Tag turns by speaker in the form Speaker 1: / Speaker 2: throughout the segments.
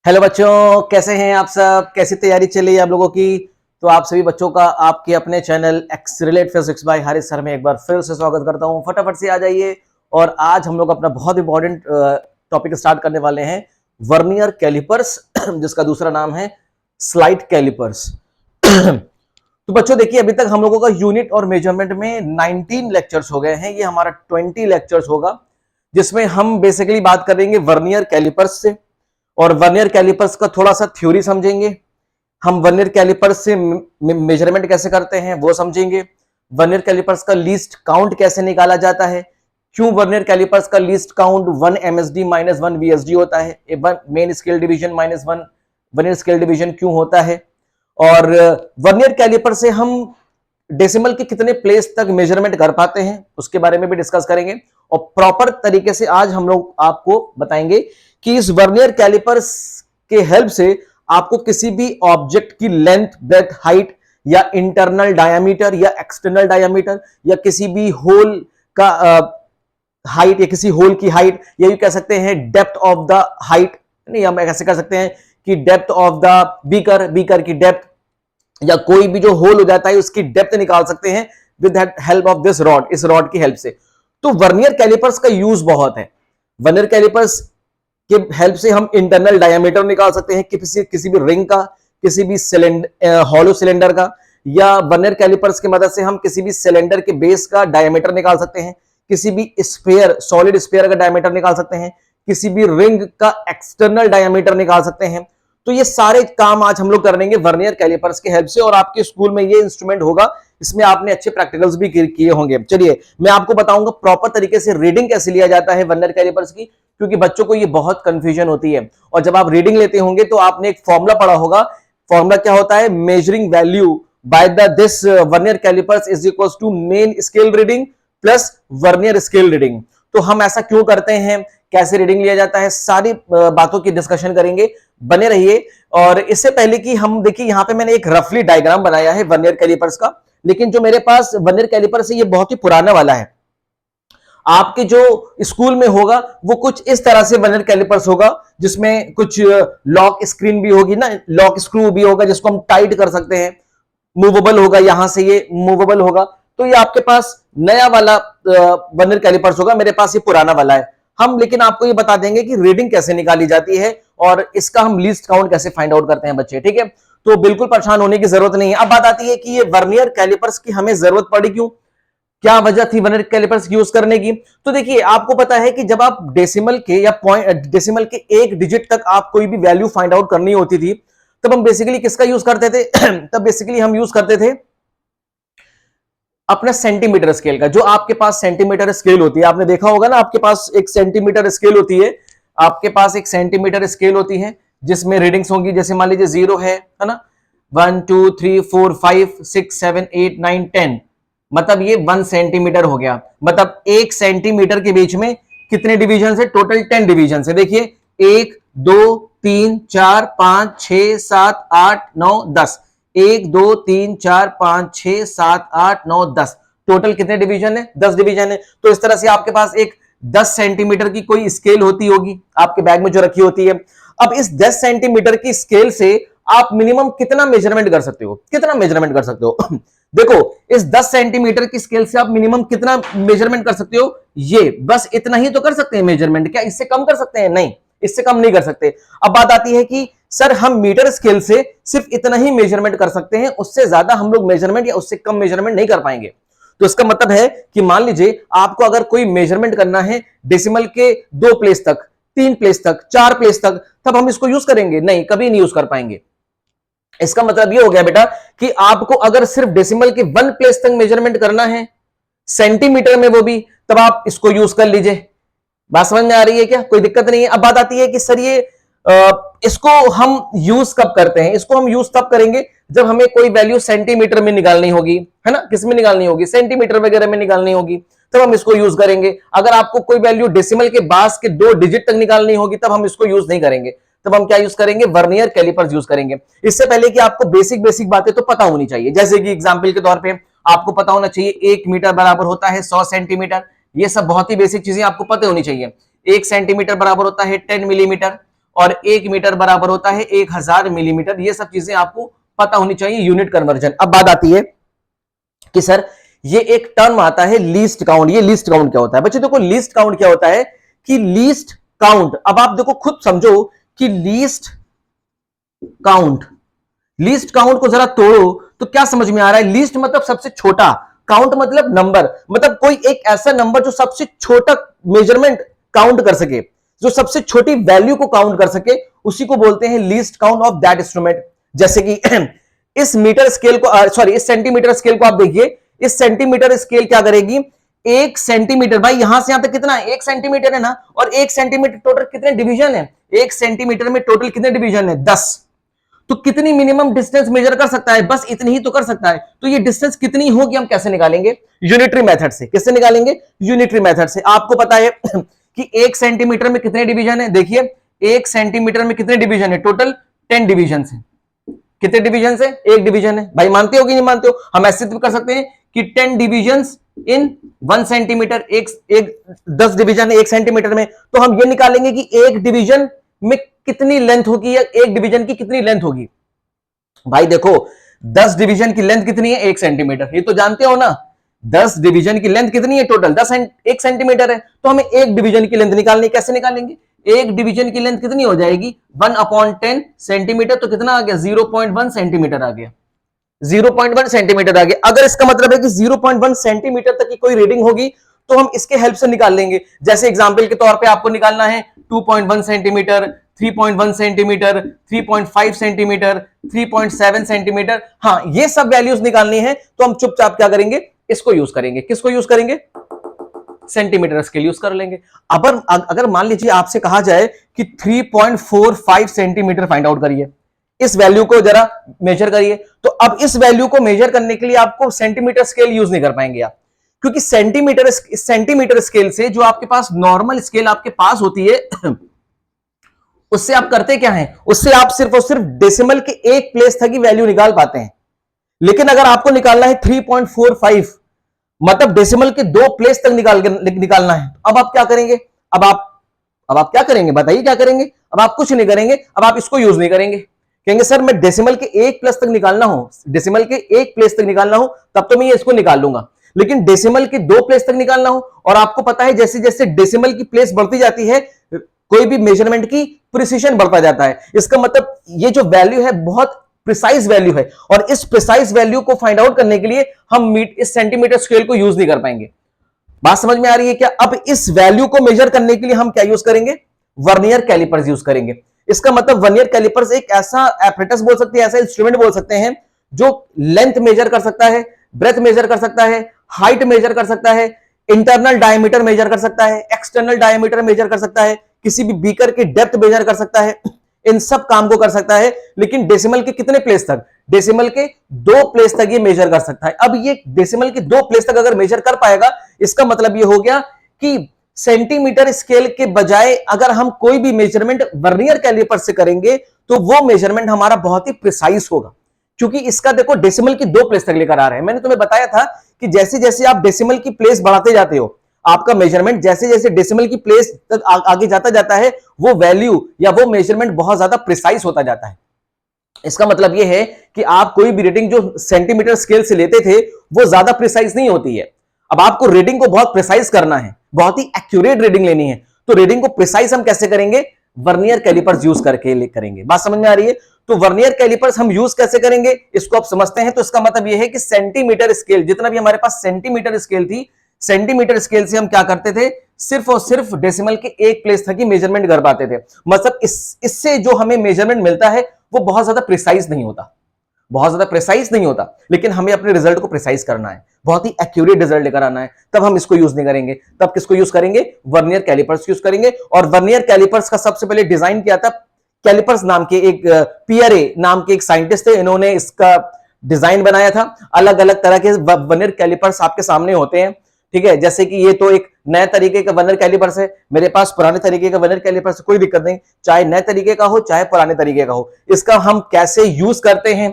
Speaker 1: Hello बच्चों, कैसे हैं आप सब? कैसी तैयारी चल रही है आप लोगों की? तो आप सभी बच्चों का आपके अपने channel accelerate physics by Haris sir में एक बार फिर से स्वागत करता हूं। फटाफट से आ जाइए। और आज हम लोग अपना बहुत इंपॉर्टेंट टॉपिक स्टार्ट करने वाले हैं, वर्नियर कैलिपर्स जिसका दूसरा नाम है स्लाइड कैलिपर्स। तो बच्चों देखिए, अभी तक हम लोगों का यूनिट और मेजरमेंट में 19 लेक्चर्स हो गए हैं। ये हमारा 20 लेक्चर्स होगा, जिसमें हम बेसिकली बात करेंगे वर्नियर कैलिपर्स से, और वर्नियर कैलिपर्स का थोड़ा सा थ्योरी समझेंगे। हम वर्नियर कैलिपर्स से मेजरमेंट कैसे करते हैं वो समझेंगे। वर्नियर कैलिपर्स का लीस्ट काउंट कैसे निकाला जाता है, क्यों वर्नियर कैलिपर्स का least count 1 MSD minus 1 VSD होता है, main scale division minus 1 vernier scale division क्यों होता है, और वर्नियर कैलिपर से हम डेसिमल के कितने प्लेस तक मेजरमेंट कर पाते हैं उसके बारे में भी डिस्कस करेंगे। और प्रॉपर तरीके से आज हम लोग आपको बताएंगे कि इस वर्नियर कैलिपर्स के हेल्प से आपको किसी भी ऑब्जेक्ट की लेंथ, ब्रेथ, हाइट या इंटरनल डायमीटर या एक्सटर्नल डायमीटर या किसी भी होल का हाइट या किसी होल की हाइट, या ये कह सकते हैं डेप्थ ऑफ द हाइट, नहीं हम ऐसे कह सकते हैं कि डेप्थ ऑफ द बीकर की डेप्थ, या कोई भी जो होल हो जाता है उसकी डेप्थ निकाल सकते हैं with help of this rod, इस रॉड की हेल्प से। तो वर्नियर कैलिपर्स का यूज बहुत है। वर्नियर कैलिपर्स के हेल्प से हम इंटरनल डायमीटर निकाल सकते हैं किसी भी रिंग का, किसी भी हॉलो सिलेंडर का, या वर्नियर कैलिपर्स की मदद से हम किसी भी सिलेंडर के बेस का डायमीटर निकाल सकते हैं, किसी भी स्फीयर, सॉलिड स्फीयर का डायमीटर निकाल सकते हैं, किसी भी रिंग का एक्सटर्नल डायमीटर निकाल सकते हैं। तो ये सारे काम आज हम लोग करेंगे वर्नियर कैलिपर्स के हेल्प से, और आपके स्कूल में ये इंस्ट्रूमेंट होगा, इसमें आपने अच्छे प्रैक्टिकल्स भी किए होंगे। चलिए मैं आपको बताऊंगा प्रॉपर तरीके से रीडिंग कैसे लिया जाता है वर्नियर कैलिपर्स की, क्योंकि बच्चों को ये बहुत कंफ्यूजन होती है। और जब आप रीडिंग लेते होंगे तो आपने एक फॉर्मूला पढ़ा होगा। फॉर्मूला क्या होता है? Measuring value by this vernier callipers is equals to main scale reading plus vernier scale reading. तो हम ऐसा क्यों करते हैं, कैसे रीडिंग लिया जाता है, सारी बातों की डिस्कशन करेंगे। बने रहिए। और इससे पहले कि हम देखिए, यहां पे मैंने एक रफली डायग्राम बनाया है वर्नियर कैलिपर्स का, लेकिन जो मेरे पास वर्नियर कैलिपर्स है ये बहुत ही पुराना वाला है। आपके जो स्कूल में होगा वो कुछ इस तरह से वर्नियर कैलिपर्स होगा, जिसमें कुछ लॉक स्क्रीन भी होगी ना, लॉक स्क्रू भी होगा जिसको हम टाइट कर सकते हैं, मूवेबल होगा, यहां से ये मूवेबल होगा। तो ये आपके पास नया वाला वर्नियर कैलिपर्स होगा, मेरे पास ये पुराना वाला है। हम लेकिन आपको ये बता देंगे कि रीडिंग कैसे निकाली जाती है और इसका हम लीस्ट काउंट कैसे फाइंड आउट करते हैं बच्चे, ठीक है? तो बिल्कुल परेशान होने की जरूरत नहीं है। अब बात आती है कि ये वर्नियर कैलिपर्स की हमें जरूरत पड़ी क्यों, क्या वजह थी वर्नियर कैलिपर्स यूज करने की। तो देखिए, आपको पता है कि जब आप डेसिमल के या डेसिमल के एक डिजिट तक आप कोई भी वैल्यू फाइंड आउट करनी होती थी, तब हम बेसिकली किसका यूज करते थे? तब बेसिकली हम यूज करते थे अपना सेंटीमीटर स्केल का। जो आपके पास सेंटीमीटर स्केल होती है, आपने देखा होगा ना, आपके पास एक सेंटीमीटर स्केल होती है, आपके पास एक सेंटीमीटर स्केल होती है जिसमें रीडिंग्स होंगी। जैसे मान लीजिए 0 है ना, 1 2 3 4 5 6 7 8 9 10, मतलब ये 1 सेंटीमीटर हो गया। मतलब 1 सेंटीमीटर के बीच में कितने डिवीजन है? टोटल 10 डिवीजन है। देखिए 1 2 3 4 5 6 7 8 9 10, 1 2 3 4 5 6 7 8 9 10, टोटल कितने डिवीजन है? 10 डिवीजन है। तो इस तरह से आपके पास एक 10 सेंटीमीटर की कोई स्केल होती होगी आपके बैग में जो रखी होती है। अब इस 10 सेंटीमीटर की स्केल से आप मिनिमम कितना मेजरमेंट कर सकते हो? कितना मेजरमेंट कर सकते हो? देखो, इस 10 सेंटीमीटर की स्केल से आप मिनिमम कितना मेजरमेंट कर सकते हो? ये बस इतना ही तो कर सकते हैं मेजरमेंट। क्या इससे कम कर सकते हैं? नहीं, इससे कम नहीं कर सकते। अब बात आती है कि सर हम मीटर स्केल से सिर्फ इतना ही मेजरमेंट कर सकते हैं, उससे ज्यादा हम लोग मेजरमेंट या उससे कम मेजरमेंट नहीं कर पाएंगे। तो इसका मतलब है कि मान लीजिए आपको अगर कोई मेजरमेंट करना है डेसिमल के 2 प्लेस तक, 3 प्लेस तक, 4 प्लेस तक, तब हम इसको यूज करेंगे? नहीं, कभी नहीं यूज कर पाएंगे। इसका मतलब ये हो गया बेटा कि आपको अगर सिर्फ डेसिमल के 1 प्लेस तक मेजरमेंट करना है सेंटीमीटर में, वो भी, तब आप इसको यूज कर लीजिए। बात समझ में आ रही है क्या? कोई दिक्कत नहीं है। अब बात आती है कि सर ये इसको हम यूज कब करते हैं? इसको हम यूज तब करेंगे जब हमें कोई वैल्यू सेंटीमीटर में निकालनी होगी, है ना? किस में निकालनी होगी? सेंटीमीटर वगैरह में निकालनी होगी, तब हम इसको यूज करेंगे। अगर आपको कोई वैल्यू डेसिमल के बाद के 2 डिजिट तक निकालनी होगी, तब हम इसको यूज नहीं करेंगे। तब हम क्या यूज करेंगे? वर्नियर कैलिपर्स यूज करेंगे। इससे पहले कि आपको बेसिक बेसिक बातें तो पता होनी चाहिए। जैसे कि एग्जांपल के तौर पे आपको पता होना चाहिए 1 मीटर बराबर होता है 100 सेंटीमीटर। ये सब बहुत ही बेसिक चीजें आपको पता होनी चाहिए। 1 सेंटीमीटर बराबर होता है 10 मिलीमीटर, और 1 मीटर बराबर होता है 1000 मिलीमीटर। ये सब चीजें आपको पता होनी चाहिए, यूनिट कन्वर्जन। अब बात आती है कि सर ये एक टर्म आता है लीस्ट काउंट। ये लीस्ट काउंट क्या होता है? बच्चे देखो लीस्ट काउंट क्या होता है कि लीस्ट काउंट, अब आप देखो खुद समझो कि लीस्ट काउंट, लीस्ट काउंट को जरा तोड़ो तो क्या समझ में आ रहा है? लीस्ट मतलब सबसे छोटा, काउंट मतलब नंबर, मतलब कोई एक ऐसा नंबर जो सबसे छोटा मेजरमेंट काउंट कर सके, जो सबसे छोटी वैल्यू को काउंट कर सके, उसी को बोलते हैं least count of that instrument. जैसे कि इस मीटर स्केल को, सॉरी इस सेंटीमीटर स्केल को आप देखिए, इस सेंटीमीटर स्केल क्या करेगी? 1 सेंटीमीटर, भाई यहां से यहां तक कितना है? 1 सेंटीमीटर है ना, और 1 सेंटीमीटर टोटल कितने डिवीजन है? 1 सेंटीमीटर में टोटल कितने डिवीजन है? 10। तो कितनी मिनिमम डिस्टेंस मेजर कर सकता है? बस इतनी ही तो कर सकता है। तो ये डिस्टेंस कितनी होगी हम कैसे निकालेंगे? यूनिटरी मेथड से। किससे निकालेंगे? यूनिटरी मेथड से। आपको पता है कि 1 सेंटीमीटर में कितने डिवीजन है? देखिए 1 सेंटीमीटर में कितने डिवीजन है? टोटल 10 डिवीजन है। कितने डिवीजन है? 1 डिवीजन है। भाई मानते हो कि नहीं मानते हो? हम ऐसे भी कर सकते हैं कि 10 डिवीजन इन 1 सेंटीमीटर, एक 10 डिवीजन है 1 सेंटीमीटर में। तो हम ये निकालेंगे कि 1 डिवीजन में कितनी लेंथ होगी, या 1 डिवीजन की कितनी लेंथ होगी। भाई देखो 10 डिवीजन की लेंथ कितनी है? 1 सेंटीमीटर, ये तो जानते हो ना। 10 डिवीजन की लेंथ कितनी है टोटल? 1 सेंटीमीटर है। तो हमें 1 डिवीजन की लेंथ निकालनी, कैसे निकालेंगे? 1 डिवीजन की लेंथ कितनी हो जाएगी? 1/10 सेंटीमीटर। तो कितना आ गया? 0.1 सेंटीमीटर आ गया। 0.1 सेंटीमीटर आ गया। अगर इसका मतलब है कि 0.1 सेंटीमीटर तक की कोई रीडिंग होगी तो हम इसके हेल्प से निकाल लेंगे। जैसे एग्जांपल के तौर पे आपको निकालना है 2.1 सेंटीमीटर, 3.1 सेंटीमीटर, 3.5 सेंटीमीटर, 3.7 सेंटीमीटर। हाँ, ये सब वैल्यूज निकालनी है तो हम चुपचाप क्या करेंगे? इसको यूज करेंगे। किसको यूज करेंगे? सेंटीमीटर स्केल यूज कर लेंगे। अगर मान लीजिए आपसे कहा जाए कि 3.45 सेंटीमीटर फाइंड आउट करिए, इस वैल्यू को जरा मेजर करिए, तो अब इस वैल्यू को मेजर करने के लिए आपको सेंटीमीटर स्केल यूज नहीं कर पाएंगे आप, क्योंकि सेंटीमीटर स्केल से जो आपके पास नॉर्मल स्केल आपके पास होती है उससे आप करते क्या है? उससे आप सिर्फ और सिर्फ डेसिमल के एक प्लेस तक की वैल्यू निकाल पाते हैं। लेकिन अगर आपको निकालना है 3.45, मतलब डेसिमल के 2 प्लेस तक निकालना है, अब आप क्या करेंगे? अब आप क्या करेंगे? बताइए क्या करेंगे? अब आप कुछ नहीं करेंगे। अब आप इसको यूज नहीं करेंगे, कहेंगे सर मैं डेसिमल के 1 प्लेस तक निकालना हो, डेसिमल के 1 प्लेस तक निकालना हो तब तो मैं ये इसको निकाल लूंगा। लेकिन डेसिमल के 2 प्लेस तक निकालना हो, और आपको पता है जैसे जैसे डेसिमल की प्लेस बढ़ती जाती है कोई भी मेजरमेंट की प्रिसीजन बढ़ता जाता है। इसका मतलब ये जो वैल्यू है बहुत प्रिसाइज वैल्यू है, और इस प्रिसाइज वैल्यू को फाइंड आउट करने के लिए हम इस सेंटीमीटर स्केल को यूज नहीं कर पाएंगे। बात समझ में आ रही है क्या? अब इस वैल्यू को मेजर करने के लिए हम क्या यूज करेंगे? वर्नियर कैलिपर्स यूज करेंगे। इसका मतलब वर्नियर कैलिपर्स एक ऐसा एपरेटस बोल सकते हैं, ऐसा इंस्ट्रूमेंट बोल सकते हैं जो लेंथ मेजर कर सकता है, ब्रेथ मेजर कर सकता है, हाइट मेजर कर सकता है, इंटरनल डायमीटर मेजर कर सकता है, एक्सटर्नल डायमीटर मेजर कर सकता है, किसी भी बीकर की डेप्थ मेजर कर सकता है, इन सब काम को कर सकता है। लेकिन डेसिमल के कितने प्लेस तक? डेसिमल के 2 प्लेस तक ये मेजर कर सकता है। अब ये डेसिमल के 2 प्लेस तक अगर मेजर कर पाएगा, इसका मतलब ये हो गया कि सेंटीमीटर स्केल के बजाय अगर हम कोई भी मेजरमेंट वर्नियर कैलिपर से करेंगे तो वो मेजरमेंट हमारा बहुत ही प्रिसाइज होगा, क्योंकि इसका देखो डेसिमल की 2 प्लेस तक लेकर आ रहे हैं। मैंने तुम्हें बताया था कि जैसे जैसे आप डेसिमल की प्लेस बढ़ाते जाते हो, आपका मेजरमेंट जैसे जैसे डेसिमल की प्लेस तक आगे जाता जाता है, वो वैल्यू या वो मेजरमेंट बहुत ज्यादा प्रिसाइज होता जाता है। इसका मतलब यह है कि आप कोई भी रीडिंग जो सेंटीमीटर स्केल से लेते थे वो ज्यादा प्रिसाइज नहीं होती है। अब आपको रीडिंग को बहुत प्रिसाइज करना है, बहुत ही एक्यूरेट रीडिंग लेनी है, तो रीडिंग को प्रिसाइज हम कैसे करेंगे? वर्नियर कैलिपर्स यूज करके करेंगे। बात समझ में आ रही है? तो वर्नियर कैलिपर्स हम यूज कैसे करेंगे इसको आप समझते हैं। तो इसका मतलब यह है कि सेंटीमीटर स्केल, जितना भी हमारे पास सेंटीमीटर स्केल थी, सेंटीमीटर स्केल से हम क्या करते थे? सिर्फ और सिर्फ डेसिमल के 1 प्लेस तक की मेजरमेंट कर पाते थे। मतलब इससे जो हमें मेजरमेंट मिलता है वो बहुत ज्यादा प्रिसाइज नहीं होता, बहुत ज्यादा प्रिसाइज नहीं होता, लेकिन हमें अपने रिजल्ट को प्रिसाइज करना है, बहुत ही एक्यूरेट रिजल्ट लेकर आना है, तब हम इसको यूज नहीं करेंगे। तब किसको यूज करेंगे? वर्नियर कैलिपर्स यूज करेंगे। और वर्नियर कैलिपर्स का सबसे पहले डिजाइन किया था कैलिपर्स नाम के एक पियरे नाम के एक साइंटिस्ट थे, इन्होंने इसका डिजाइन बनाया था। अलग अलग तरह के वर्नियर कैलिपर्स आपके सामने होते हैं, ठीक है। जैसे कि ये तो एक नए तरीके का वर्नियर कैलिपर्स है, मेरे पास पुराने तरीके का वर्नियर कैलिपर्स, कोई दिक्कत नहीं, चाहे नए तरीके का हो चाहे पुराने तरीके का हो। इसका हम कैसे यूज करते हैं,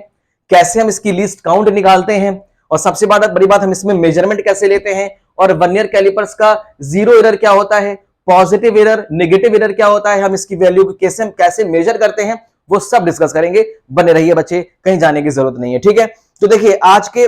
Speaker 1: कैसे हम इसकी लीस्ट काउंट निकालते हैं, और सबसे बड़ी बात हम इसमें मेजरमेंट कैसे लेते हैं, और वर्नियर कैलिपर्स का जीरो एरर क्या होता है, पॉजिटिव एरर, नेगेटिव एरर क्या होता है, हम इसकी वैल्यू को कैसे मेजर करते हैं, वो सब डिस्कस करेंगे। बने रहिए बच्चे, कहीं जाने की जरूरत नहीं है, ठीक है। तो देखिए आज के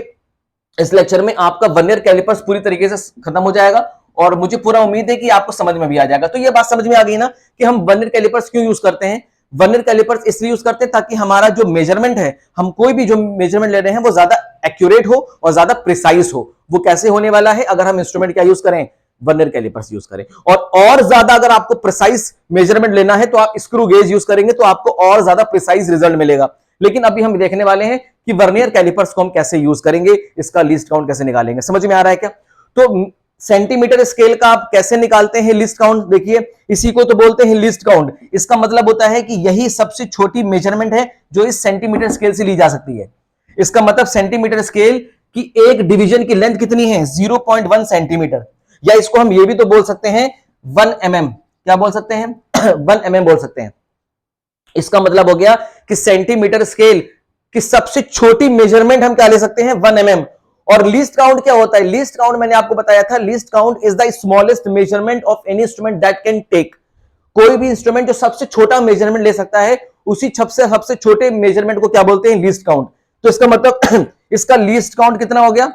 Speaker 1: इस लेक्चर में आपका वर्नियर कैलिपर्स पूरी तरीके से खत्म हो जाएगा और मुझे पूरा उम्मीद है कि आपको समझ में भी आ जाएगा। तो ये बात समझ में आ गई ना कि हम वर्नियर कैलिपर्स क्यों यूज करते हैं। वर्नियर कैलिपर्स इसलिए यूज करते हैं ताकि हमारा जो मेजरमेंट है, हम कोई भी जो मेजरमेंट ले रहे हैं वो ज्यादा एक्यूरेट हो और ज्यादा प्रिसाइज हो। वो कैसे होने वाला है, अगर हम इंस्ट्रूमेंट क्या यूज करें, वर्नियर कैलिपर्स यूज करें। और ज्यादा अगर आपको प्रिसाइज मेजरमेंट लेना है तो आप स्क्रू गेज यूज करेंगे, तो आपको और ज्यादा प्रिसाइज रिजल्ट मिलेगा। लेकिन अभी हम देखने वाले हैं कि वर्नियर कैलिपर्स को हम कैसे यूज करेंगे, इसका लीस्ट काउंट कैसे निकालेंगे। समझ में आ रहा है क्या? तो सेंटीमीटर स्केल का आप कैसे निकालते हैं लीस्ट काउंट, देखिए इसी को तो बोलते हैं लीस्ट काउंट। इसका मतलब होता है कि यही सबसे छोटी मेजरमेंट है जो इस सेंटीमीटर स्केल से ली जा सकती है। इसका मतलब सेंटीमीटर स्केल की एक डिवीजन की लेंथ कितनी है, 0.1 सेंटीमीटर, या इसको हम ये भी तो बोल सकते हैं 1 mm। क्या बोल सकते हैं 1 mm बोल सकते हैं। इसका मतलब हो गया कि सेंटीमीटर स्केल की सबसे छोटी मेजरमेंट हम क्या ले सकते हैं, 1 mm। और लीस्ट काउंट क्या होता है, लीस्ट काउंट मैंने आपको बताया था, least count is the smallest measurement of any instrument that can take. कोई भी इंस्ट्रूमेंट जो सबसे छोटा मेजरमेंट ले सकता है, उसी सबसे छोटे मेजरमेंट को क्या बोलते हैं, लीस्ट काउंट। तो इसका मतलब इसका लीस्ट काउंट कितना हो गया,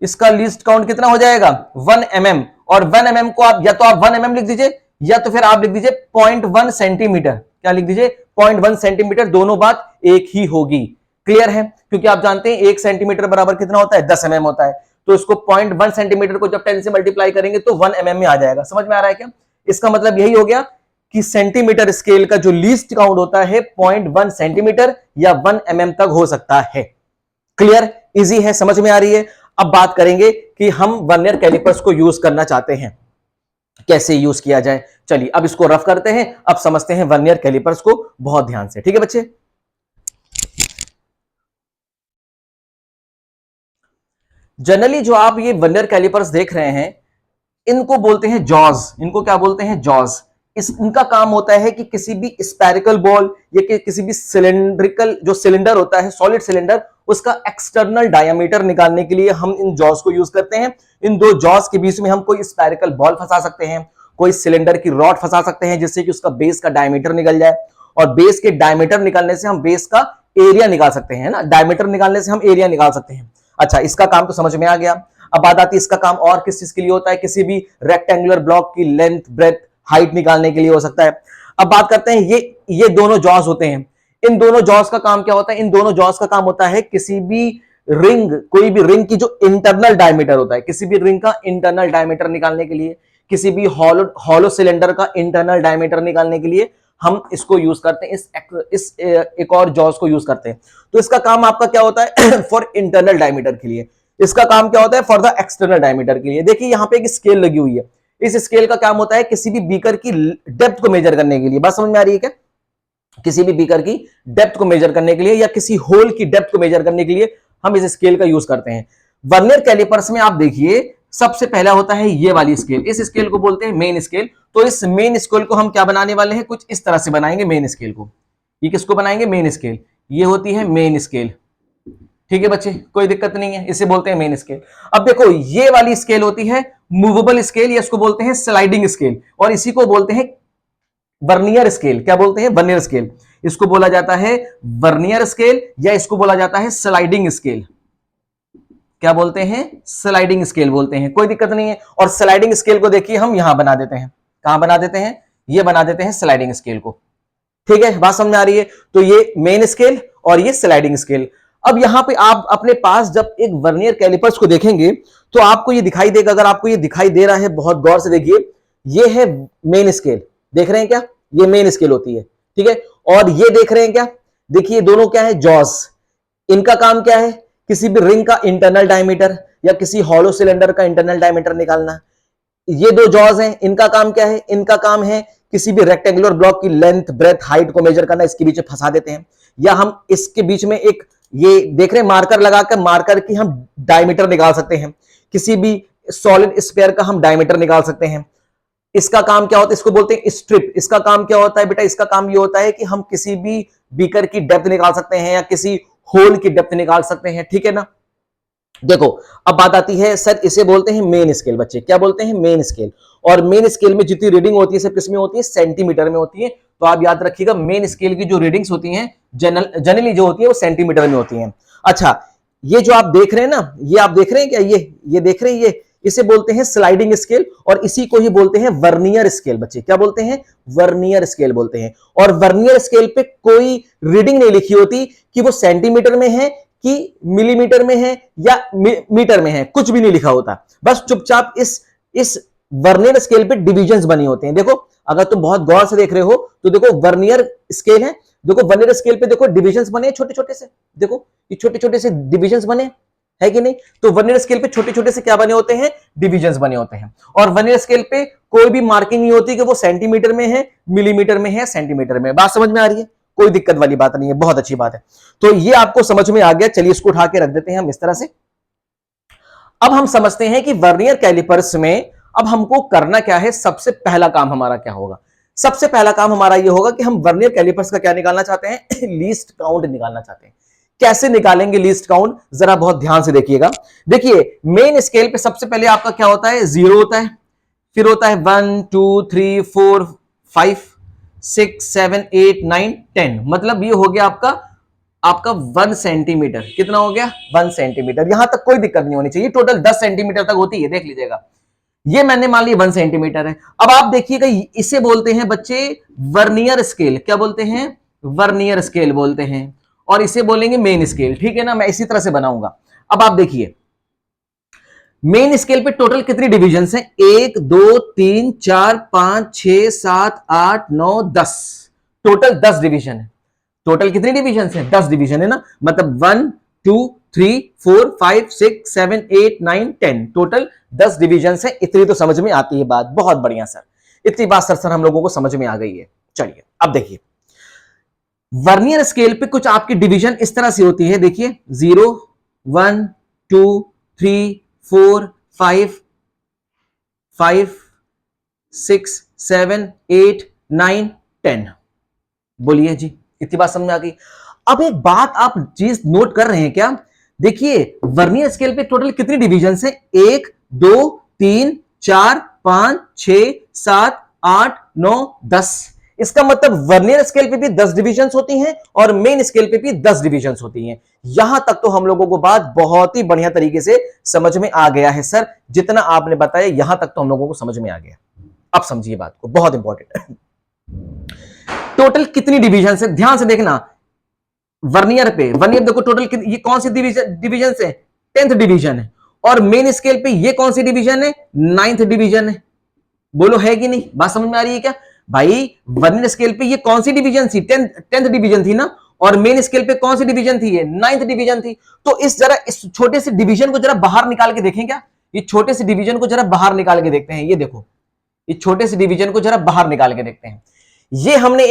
Speaker 1: इसका लीस्ट काउंट कितना हो जाएगा 1 mm। और 1 mm को आप या तो आप 1 mm लिख दीजिए या तो फिर आप लिख दीजिए 0.1 सेंटीमीटर। क्या लिख दीजिए 0.1 सेंटीमीटर, दोनों बात एक ही होगी। क्लियर है? क्योंकि आप जानते हैं 1 सेंटीमीटर बराबर कितना होता है, 10 mm होता है। तो इसको 0.1 सेंटीमीटर को जब 10 से मल्टीप्लाई करेंगे तो 1 mm में आ जाएगा। समझ में आ रहा है क्या? इसका मतलब यही हो गया कि सेंटीमीटर स्केल का जो लीस्ट काउंट होता है 0.1 सेंटीमीटर या 1 mm तक हो सकता है। क्लियर? इजी है, समझ में आ रही है। अब बात करेंगे कि हम वर्नियर कैलिपर्स को यूज करना चाहते हैं, कैसे यूज किया जाए। चलिए अब इसको रफ करते हैं, अब समझते हैं वर्नियर कैलिपर्स को बहुत ध्यान से, ठीक है बच्चे। जनरली जो आप ये वर्नियर कैलिपर्स देख रहे हैं, इनको बोलते हैं जॉज। इनको क्या बोलते हैं, जॉज। इनका काम होता है कि किसी भी स्पेरिकल बॉल या किसी भी सिलेंड्रिकल जो सिलेंडर होता है, सॉलिड सिलेंडर, उसका एक्सटर्नल डायमीटर निकालने के लिए हम इन जॉज को यूज करते हैं। इन दो जॉज के बीच में हम कोई स्पेरिकल बॉल फंसा सकते हैं, कोई सिलेंडर की रॉड फंसा सकते हैं जिससे कि उसका बेस का डायमीटर निकल जाए, और बेस के डायमीटर निकालने से हम बेस का एरिया निकाल सकते हैं ना, डायमीटर निकालने से हम एरिया निकाल सकते हैं। अच्छा, इसका काम तो समझ में आ गया। अब बात आती है इसका काम और किस चीज के लिए होता है, किसी भी रेक्टेंगुलर ब्लॉक की लेंथ, ब्रेथ, हाइट निकालने के लिए हो सकता है। अब बात करते हैं ये दोनों जॉज होते हैं। इन दोनों जॉज का काम क्या होता है, इन दोनों जॉज का काम होता है किसी भी रिंग, कोई भी रिंग की जो इंटरनल डायमीटर होता है, किसी भी रिंग का इंटरनल डायमीटर निकालने के लिए, किसी भी हॉलो सिलेंडर का इंटरनल डायमीटर निकालने के लिए हम इसको यूज करते हैं, इस एक और जॉज को यूज करते हैं। तो इसका काम आपका क्या होता है फॉर इंटरनल डायमीटर के लिए, इसका काम क्या होता है फॉर द एक्सटर्नल डायमीटर के लिए। देखिए यहां पे एक स्केल लगी हुई है, इस स्केल का काम होता है किसी भी बीकर की डेप्थ को मेजर करने के लिए। बात समझ में आ रही है क्या? किसी भी बीकर की डेप्थ को मेजर करने के लिए या किसी होल की डेप्थ को मेजर करने के लिए हम इस स्केल का यूज करते हैं। वर्नियर कैलिपर्स में आप देखिए सबसे पहला होता है ये वाली स्केल, इस स्केल को बोलते हैं मेन स्केल। तो इस मेन स्केल को हम क्या बनाने वाले हैं, कुछ इस तरह से बनाएंगे मेन स्केल को। ये किसको बनाएंगे, मेन स्केल। ये होती है मेन स्केल, ठीक है बच्चे, कोई दिक्कत नहीं है, इसे बोलते हैं मेन स्केल। अब देखो ये वाली स्केल होती है मूवेबल स्केल, या इसको बोलते हैं स्लाइडिंग स्केल, और इसी को बोलते हैं वर्नियर स्केल। क्या बोलते हैं, वर्नियर स्केल। इसको बोला जाता है वर्नियर स्केल या इसको बोला जाता है स्लाइडिंग स्केल। क्या बोलते हैं, स्लाइडिंग स्केल बोलते हैं, कोई दिक्कत नहीं है। और स्लाइडिंग स्केल को देखिए हम यहां बना देते हैं, कहां बना देते हैं, ये बना देते हैं स्लाइडिंग स्केल को। ठीक है, बात समझ आ रही है। तो ये मेन स्केल और ये स्लाइडिंग स्केल। अब यहां पे आप अपने पास जब एक वर्नियर कैलिपर्स को देखेंगे तो आपको ये दिखाई देगा, अगर आपको ये दिखाई दे रहा है बहुत गौर से देखिए, ये है मेन स्केल, देख रहे हैं क्या, ये मेन स्केल होती है, ठीक है। और ये देख रहे हैं क्या, देखिए दोनों क्या है, जॉस। इनका काम क्या है, किसी भी रिंग का इंटरनल डायमीटर या किसी हॉलो सिलेंडर का इंटरनल डायमीटर निकालना। ये दो जॉज हैं, इनका काम क्या है, इनका काम है किसी भी रेक्टेंगुलर ब्लॉक की लेंथ, ब्रेथ, हाइट को मेजर करना, इसके बीच में फंसा देते हैं। या हम इसके बीच में एक ये देख रहे हैं मार्कर लगाकर, मार्कर की हम डायमीटर निकाल सकते हैं, किसी भी सॉलिड स्फीयर का हम डायमीटर निकाल सकते हैं। इसका काम क्या होता है, इसको बोलते हैं स्ट्रिप। इसका काम क्या होता है बेटा, इसका काम ये होता है कि हम किसी भी बीकर की डेप्थ निकाल सकते हैं या किसी होल की डेप्थ निकाल सकते हैं, ठीक है ना। देखो अब बात आती है, सर इसे बोलते हैं मेन स्केल, बच्चे क्या बोलते हैं, मेन स्केल। और मेन स्केल में जितनी रीडिंग होती है सब किसमें होती है, सेंटीमीटर में होती है। तो आप याद रखिएगा मेन स्केल की जो रीडिंग्स होती हैं जनरली जो होती है वो सेंटीमीटर में होती हैं। अच्छा, ये जो आप देख रहे हैं ना, ये आप देख रहे हैं क्या, ये देख रहे हैं, ये इसे बोलते हैं स्लाइडिंग स्केल और इसी को ही बोलते हैं वर्नियर स्केल। बच्चे क्या बोलते हैं, वर्नियर स्केल बोलते हैं। और वर्नियर स्केल पे कोई रीडिंग नहीं लिखी होती कि वो सेंटीमीटर में है कि मिलीमीटर में है या मीटर में है, कुछ भी नहीं लिखा होता। बस चुपचाप इस वर्नियर स्केल पे डिविजन्स बनी होते हैं। देखो अगर तुम बहुत गौर से देख रहे हो तो देखो वर्नियर स्केल है, देखो वर्नियर स्केल पे देखो डिविजन्स बने छोटे छोटे से, देखो ये छोटे छोटे से डिविजन्स बने है कि नहीं। तो वर्नियर स्केल पे छोटे छोटे से क्या बने होते हैं, डिविजन्स बने होते हैं। और वर्नियर स्केल पे कोई भी मार्किंग नहीं होती कि वो सेंटीमीटर में है, मिलीमीटर में है, सेंटीमीटर में। बात समझ में आ रही है, कोई दिक्कत वाली बात नहीं है, बहुत अच्छी बात है। तो ये आपको समझ में आ गया। चलिए इसको उठा के रख देते हैं हम इस तरह से। अब हम समझते हैं कि वर्नियर कैलिपर्स में अब हमको करना क्या है। सबसे पहला काम हमारा क्या होगा, सबसे पहला काम हमारा ये होगा कि हम वर्नियर कैलिपर्स का क्या निकालना चाहते हैं, लीस्ट काउंट निकालना चाहते हैं। कैसे निकालेंगे लीस्ट काउंट, जरा बहुत ध्यान से देखिएगा। देखिए मेन स्केल पे सबसे पहले आपका क्या होता है, 0 होता है, फिर होता है 1 2 3 4 5 6 7 8 9 10, मतलब ये हो गया आपका 1 सेंटीमीटर। कितना हो गया, 1 सेंटीमीटर। यहां तक कोई दिक्कत नहीं होनी चाहिए, टोटल 10 सेंटीमीटर तक होती है, देख लीजिएगा। ये मैंने मान लिया 1 सेंटीमीटर है। अब आप देखिएगा इसे बोलते हैं बच्चे वर्नियर स्केल। क्या बोलते हैं, वर्नियर स्केल बोलते हैं। और इसे बोलेंगे मेन स्केल, ठीक है ना। मैं इसी तरह से बनाऊंगा। अब आप देखिए मेन स्केल पे टोटल कितनी डिविजन्स हैं, 1 2 3 4 5 6 7 8 9 10, टोटल 10 डिवीजन है। टोटल कितनी डिवीजन है, 10 डिवीजन है ना। मतलब 1 2 3 4 5 6 7 8 9 10, टोटल 10 डिवीजन है। इतनी तो समझ में आती है बात, बहुत बढ़िया सर, इतनी बात सर हम लोगों को समझ में आ गई है। चलिए अब देखिए वर्नियर स्केल पे कुछ आपकी डिवीजन इस तरह से होती है। देखिए 0 1 2 3 4 5 5 6 7 8 9 10, बोलिए जी, इतनी बात समझ में आ गई। अब एक बात आप चीज नोट कर रहे हैं क्या, देखिए वर्नियर स्केल पे टोटल कितनी डिविजन्स हैं, 1 2 3 4 5 6 7 8 9 10। इसका मतलब वर्नियर स्केल पे भी 10 डिविजन्स होती हैं और मेन स्केल पे भी 10 डिविजन्स होती हैं। यहां तक तो हम लोगों को बात बहुत ही बढ़िया तरीके से समझ में आ गया है सर। जितना आपने बताया यहां तक तो हम लोगों को समझ में आ गया। अब समझिए बात को, बहुत इंपॉर्टेंट है। टोटल कितनी डिविजन है, ध्यान से देखना। वर्नियर देखो टोटल ये कौन सी डिविजन है, 10th डिवीजन है। और मेन स्केल पे ये कौन सी डिवीजन है, 9th डिवीजन है। बोलो है कि नहीं, बात समझ में आ रही है क्या भाई। वर्नियर स्केल पे ये कौन सी डिवीजन थी, 10th डिवीजन थी ना। और मेन स्केल पे कौन सी डिवीजन थी, ये 9th डिवीजन थी। तो इस छोटे से डिवीजन को जरा बाहर निकाल के देखें क्या, ये छोटे से डिवीजन को जरा बाहर निकाल के देखते हैं। ये देखो इस छोटे से डिवीजन को जरा बाहर निकाल के देखते हैं। ये हमने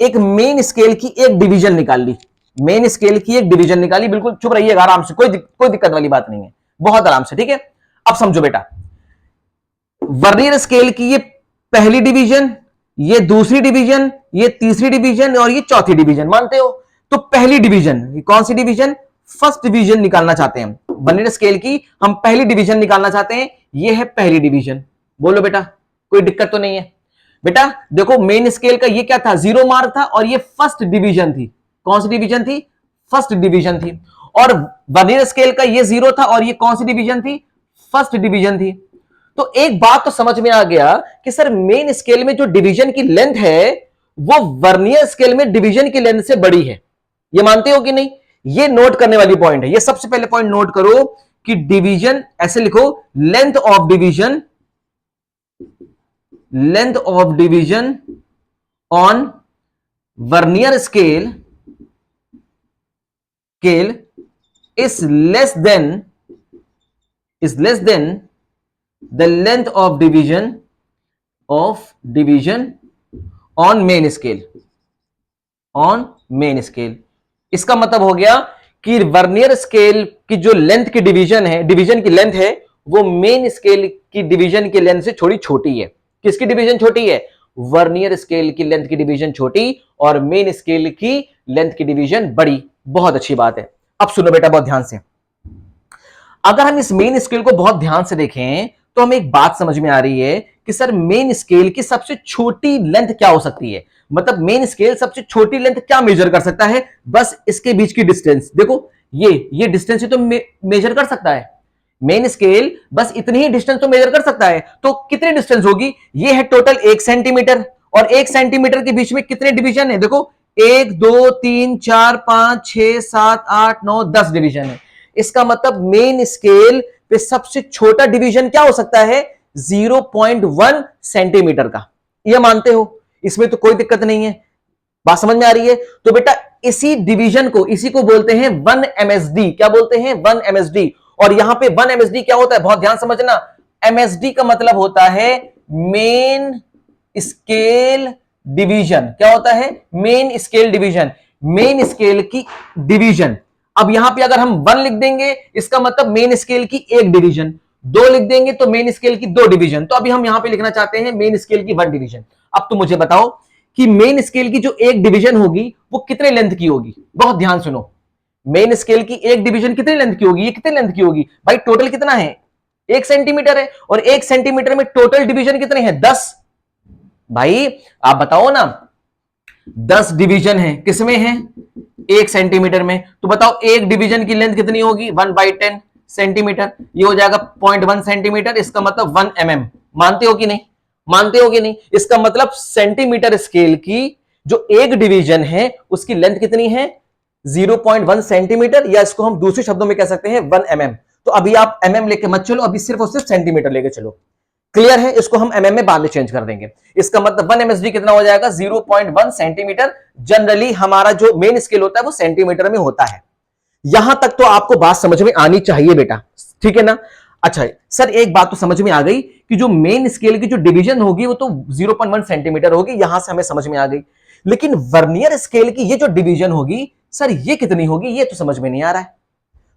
Speaker 1: एक मेन स्केल की एक डिवीजन निकाल ली, मेन स्केल की एक डिवीजन निकाली। बिल्कुल चुप रहिएगा आराम से, कोई दिक्कत वाली बात नहीं है, बहुत आराम से, ठीक है। अब समझो बेटा, वर्नियर स्केल की ये पहली डिवीजन, ये दूसरी डिवीजन, ये तीसरी डिवीजन और ये चौथी डिवीजन, मानते हो। तो पहली डिवीजन, ये कौन सी डिवीजन, फर्स्ट डिवीजन निकालना चाहते हैं हम। वर्नियर स्केल की हम पहली डिवीजन निकालना चाहते हैं, ये है पहली डिवीजन। बोलो बेटा कोई दिक्कत तो नहीं है। बेटा देखो मेन स्केल का ये क्या था, 0 मार्क था और ये फर्स्ट डिवीजन थी। कौन सी डिवीजन थी, फर्स्ट डिवीजन थी। और वर्नियर स्केल का ये 0 था और ये कौन सी डिवीजन थी, फर्स्ट डिवीजन थी। तो एक बात तो समझ में आ गया कि सर मेन स्केल में जो डिवीजन की लेंथ है वो वर्नियर स्केल में डिवीजन की लेंथ से बड़ी है। ये मानते हो कि नहीं, ये नोट करने वाली पॉइंट है। ये सबसे पहले पॉइंट नोट करो कि डिवीजन, ऐसे लिखो, length of division, length of division on vernier scale is less than the length of division on main scale। इसका मतलब हो गया कि वर्नियर स्केल की जो लेंथ की डिवीजन की लेंथ है वो मेन स्केल की डिवीजन की लेंथ से थोड़ी छोटी है। किसकी डिवीजन छोटी है, वर्नियर स्केल की लेंथ की डिवीजन छोटी और मेन स्केल की लेंथ की डिवीजन बड़ी। बहुत अच्छी बात है। अब सुनो बेटा बहुत ध्यान से, अगर हम इस मेन स्केल को बहुत ध्यान से देखें तो हमें एक बात समझ में आ रही है कि सर मेन स्केल की सबसे छोटी लेंथ क्या हो सकती है, मतलब मेन स्केल सबसे छोटी लेंथ क्या मेजर कर सकता है, बस इसके बीच की डिस्टेंस। देखो ये डिस्टेंस ही तो मेजर कर सकता है, मेन स्केल बस इतनी ही डिस्टेंस तो मेजर कर सकता है। तो कितनी डिस्टेंस होगी, ये है टोटल 1 सेंटीमीटर, और 1 सेंटीमीटर के बीच में कितने डिवीजन है, देखो 1 2 3 4 5 6 7 8 9 10 डिवीजन है। इसका मतलब मेन स्केल पे सबसे छोटा डिवीजन क्या हो सकता है, 0.1 सेंटीमीटर का। ये मानते हो, इसमें तो कोई दिक्कत नहीं है, बात समझ में आ रही है। तो बेटा इसी डिवीजन को, इसी को बोलते हैं 1 MSD। क्या बोलते हैं, 1 MSD। और यहां पे 1 MSD क्या होता है, बहुत ध्यान समझना, MSD का मतलब होता है मेन स्केल डिवीजन। क्या होता है, main scale division, main scale की डिवीजन। अब यहां पे अगर हम 1 लिख देंगे इसका मतलब मेन स्केल की 1 डिवीजन, 2 लिख देंगे तो मेन स्केल की 2 डिवीजन। तो अभी हम यहां पे लिखना चाहते हैं मेन स्केल की 1 डिवीजन। अब तो मुझे बताओ कि मेन स्केल की जो 1 डिवीजन होगी वो कितने लेंथ की होगी, बहुत ध्यान सुनो, मेन स्केल की 1 डिवीजन कितनी लेंथ की होगी, ये कितने लेंथ की होगी भाई, टोटल कितना है 1 सेंटीमीटर है, और 1 सेंटीमीटर में टोटल डिवीजन कितने हैं 10। भाई आप बताओ ना, 10 डिवीजन है किसमें है, 1 सेंटीमीटर में, तो बताओ एक डिवीजन की लेंथ कितनी होगी 1/10 सेंटीमीटर, ये हो जाएगा 0.1 सेंटीमीटर, इसका मतलब 1 mm। मानते हो कि नहीं, मानते हो कि नहीं, इसका मतलब सेंटीमीटर स्केल की जो एक डिवीजन है उसकी लेंथ कितनी है 0.1 सेंटीमीटर, या इसको हम दूसरे शब्दों में कह सकते हैं 1 mm। तो अभी आप mm लेके मत चलो, अभी सिर्फ और सिर्फ सेंटीमीटर लेके चलो, क्लियर है, इसको हम mm में बाद में चेंज कर देंगे। इसका मतलब 1 MSD कितना हो जाएगा 0.1 सेंटीमीटर। जनरली हमारा जो मेन स्केल होता है वो सेंटीमीटर में होता है। यहां तक तो आपको बात समझ में आनी चाहिए बेटा, ठीक है ना। अच्छा सर एक बात तो समझ में आ गई कि जो मेन स्केल की जो डिवीजन होगी वो तो 0.1 सेंटीमीटर होगी, यहां से हमें समझ में आ गई, लेकिन वर्नियर स्केल की ये जो डिवीजन होगी सर ये कितनी होगी, ये तो समझ में नहीं आ रहा है।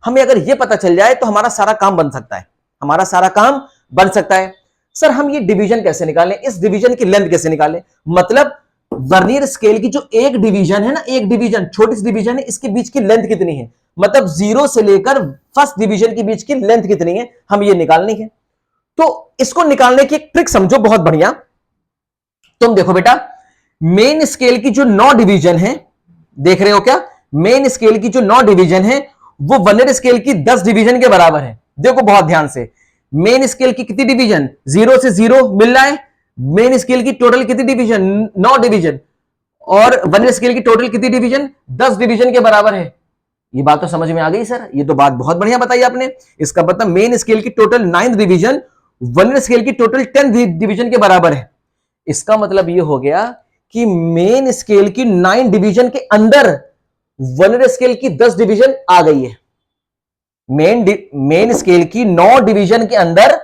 Speaker 1: हमें अगर ये पता चल जाए तो हमारा सारा काम बन सकता है, हमारा सारा काम बन सकता है। सर हम ये डिवीजन कैसे निकालें, इस डिवीजन की लेंथ कैसे निकालें, मतलब वर्नियर स्केल की जो एक डिवीजन है ना, एक डिवीजन छोटी सी डिवीजन है, इसके बीच की लेंथ कितनी है, मतलब 0 से लेकर फर्स्ट डिवीजन के बीच की लेंथ कितनी है, हम ये निकालनी है। तो इसको निकालने की एक ट्रिक समझो बहुत बढ़िया। तुम देखो बेटा मेन स्केल की जो 9 डिवीजन है, देख रहे हो क्या, मेन स्केल की जो 9 डिवीजन है वो वर्नियर स्केल की 10 डिवीजन के बराबर है। देखो बहुत ध्यान से, मेन स्केल की कितनी डिवीजन, 0 से 0 मिल रहा है, मेन स्केल की टोटल कितनी डिवीजन 9 डिवीजन, और वर्नियर स्केल की टोटल कितनी डिवीजन 10 डिवीजन के बराबर है। ये बात तो समझ में आ गई सर, ये तो बात बहुत बढ़िया बताई आपने। इसका मतलब मेन स्केल की टोटल 9 डिवीजन वर्नियर स्केल की टोटल 10 डिवीजन के बराबर है। इसका मतलब ये हो गया कि मेन स्केल की 9 डिवीजन के अंदर वर्नियर स्केल की 10 डिवीजन आ गई है। मेन स्केल की 9 डिवीजन के अंदर